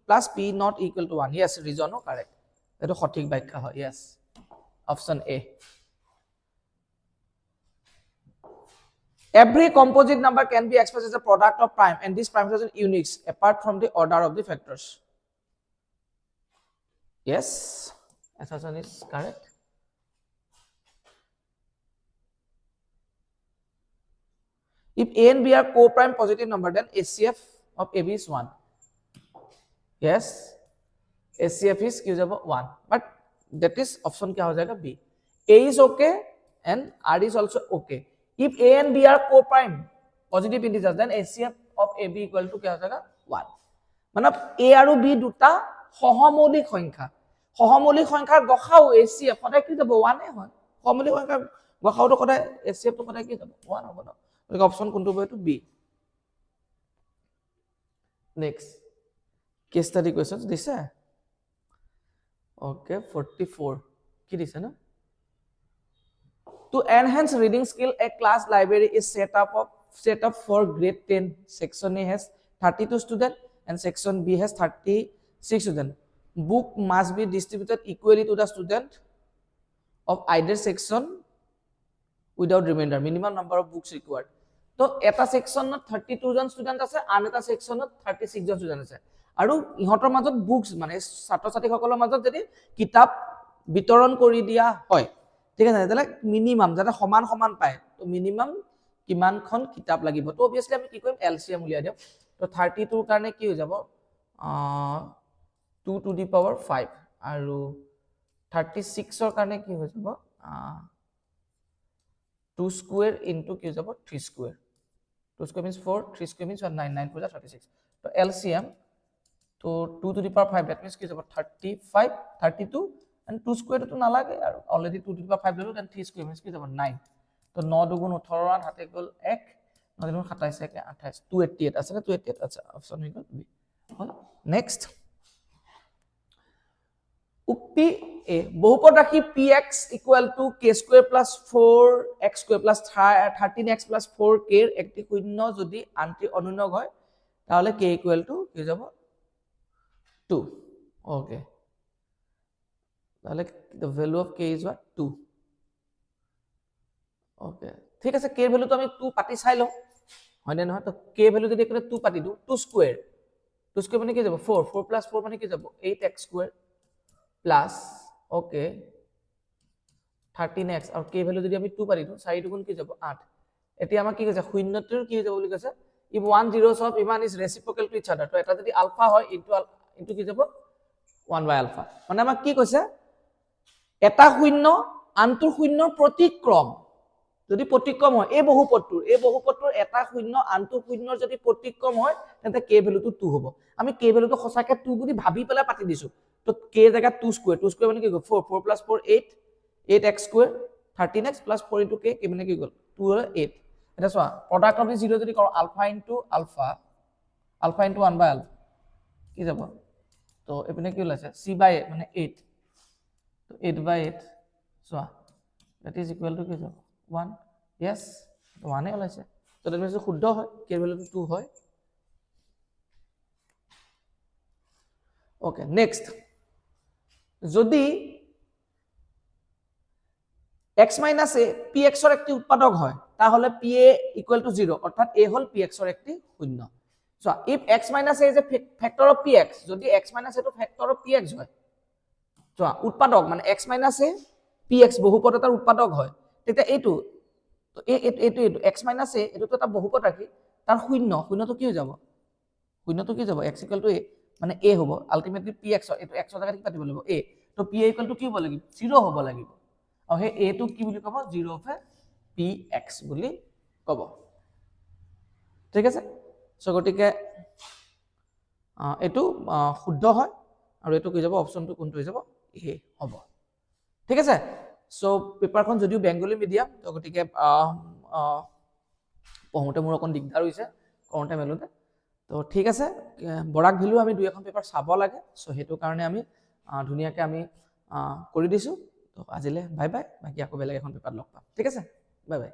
plus p not equal to 1. yes, reason correct, এটো সঠিক ব্যাখ্যা হয়, yes, option A. Every composite number can be expressed as a product of prime, and this prime is unique apart from the order of the factors. Yes, assumption is correct. If A and B are co-prime positive number, then HCF of AB is 1. Yes, HCF is 1, but that is option kya ho jayega? B. A is okay and R is also okay. If A and B are co-prime positive integers, then HCF of AB equal to kya ho jayega? 1. मतलब A আৰু B দুটা সহমৌলিক সংখ্যা, সহমৌলিক সংখ্যাৰ গসাউ HCF সদায় কি যাব 1 এ হয়, সহমৌলিক সংখ্যাৰ গসাউটো সদায় HCF টো সদায় কি যাব 1 হ'ব ন, গতিকে অপচন কোনটো হ'ব? এইটো বি। নেক্সট কেস স্টাডি কোৱেশ্চনছ দিছে, ওকে 44 কি দিছে না? To enhance reading skill, a class library is set up for grade 10. Section A has 32 students and section B has 36 students. Book must be distributed equally to the student of either section without remainder. Minimum number of books required. তো এটা সেকশনত 32 জন student আছে, আন এটা সেকশনত 36 জন student আছে, আৰু ইহঁতৰ মাজত books মানে ছাত্ৰ ছাত্ৰীসকলৰ মাজত যদি কিতাপ বিতৰণ কৰি দিয়া হয়, ঠিক আছে, তাহলে মিনিমাম যাতে সমান সমান পায়, তো মিনিমাম কিমানখন কিতাপ লাগিব? তো অবভিয়াসলি আমি কি কৰিম? এলসিএম উলিয়াই দিম। তো 32 ৰ কাৰণে কি হৈ যাব 2 to the power 5, আৰু 36 ৰ কাৰণে কি হৈ যাব 2 square into কি হৈ যাব 3 square. 2 square means 4, 3 square means 9, 9 4 36. তো LCM, তো 2 to the power 5, that means কি যাব 35, 32, and 2 square to নালাগে আৰু অলৰেডি 2 to the power 5 ললো, then 3 square means কি যাব 9. তো 9 দুগুণ 18, হাতে গ'ল 1, 9 দুগুণ 27, 1 28, 288 আছে না? 288 আচ্ছা, অপচন হৈ গ'ল বি। নেক্সট, উক্তি এ বহুপদ ৰাশি px equal to k square plus 4x square plus 13x plus 4k এর একটি শূন্য যদি আনটি অনুনগ হয়, তাহলে k equal to কি যাব 2. ওকে, তাহলে the value of k is what? 2. Okay, ঠিক আছে, k ভ্যালু তো আমি 2 পাতি চাই লওঁ, হয় নে নহয়? তো k ভ্যালু যদি এখানে 2 পাতি দিওঁ, 2 স্কয়ার 2 স্কোয়ার মানে কি যাব 4 4 প্লাস 4 মানে কি যাব 8x square plus okay 13x আৰু k ভ্যালু যদি আমি 2 পাৰি দিওঁ 4 গুণ কি যাব 8 এতিয়া আমাক কি কৈছে শূন্যটোৰ কি যাব বুলি কৈছে if one zeros of even is reciprocal to each other তো এটা যদি আলফা হয় ইনটু কি যাব 1 by alpha মানে আমাক কি কৈছে এটা শূন্য আনটোৰ শূন্যৰ প্ৰতিক্ৰম যদি প্ৰতিক্ৰম হয় এই বহুপদটোৰ এটা শূন্য আনটো শূন্যৰ যদি প্ৰতিক্ৰম হয় তেন্তে k ভ্যালুটো 2 হ'ব আমি k ভ্যালুটো সঁচাকে 2 বুলি ভাবি পেলাই পাতি দিছো তো k জায়গা 2 স্কয়ার মানে কি গ'ল 4 4 plus 4 8 8x square 13x plus 4 into k মানে কি গ'ল 2 হল 8 এটা চোৱা প্ৰডাক্ট অফ 0 যদি কৰো alpha into alpha into 1 by alpha কি যাব তো এপিনে কি ওলাইছে c by মানে 8 তো 8 by 8 চোৱা that is equal to কি যাব 1 yes 1 এ ওলাইছে তো এটা মানে শুদ্ধ হয় k ভ্যালুটো 2 হয় ওকে নেক্সট যদি x minus a px এর একটি উৎপাদক হয় তাহলে pa equal to 0 অর্থাৎ a হল px এর একটি শূন্য so if x minus a is a factor of px যদি x minus a তো factor of px হয় সো উৎপাদক মানে x minus a px বহুপদ এটাৰ উৎপাদক হয় তেতিয়া এইটো তো এইটো x minus a এটো তো এটা বহুপদ ৰাখি তাৰ শূন্যটো কি হৈ যাব x equal to a মানে a হ'ব আলটিমেটলি px এটো x জায়গা কি পাতিব লাগিব a তো pa equal to কি হ'ব লাগিব 0 হ'ব লাগিব আৰু হে a টো কি বুলি ক'ব 0 অফ px বুলি ক'ব ঠিক আছে সো গটিকে এটো শুদ্ধ হয় আৰু এটো কি যাব অপচনটো কোনটো হৈ যাব a হ'ব ঠিক আছে সো পেপাৰখন যদিও বেংগলী মিডিয়াম তো গটিকে পঢ়োতে মোৰ অকন দিগদাৰ হৈছে কৰোতে মেলোতে তো ঠিক আছে বৰাক ভ্যালু আমি দুই এখন পেপাৰ চাব লাগে সো হেতু কাৰণে আমি ধুনিয়াকে আমি কৰি দিছো তো আজিলে বাই বাই বাকি আকৌ বেলেগ এখন পেপাৰ লগ পাম ঠিক আছে বাই বাই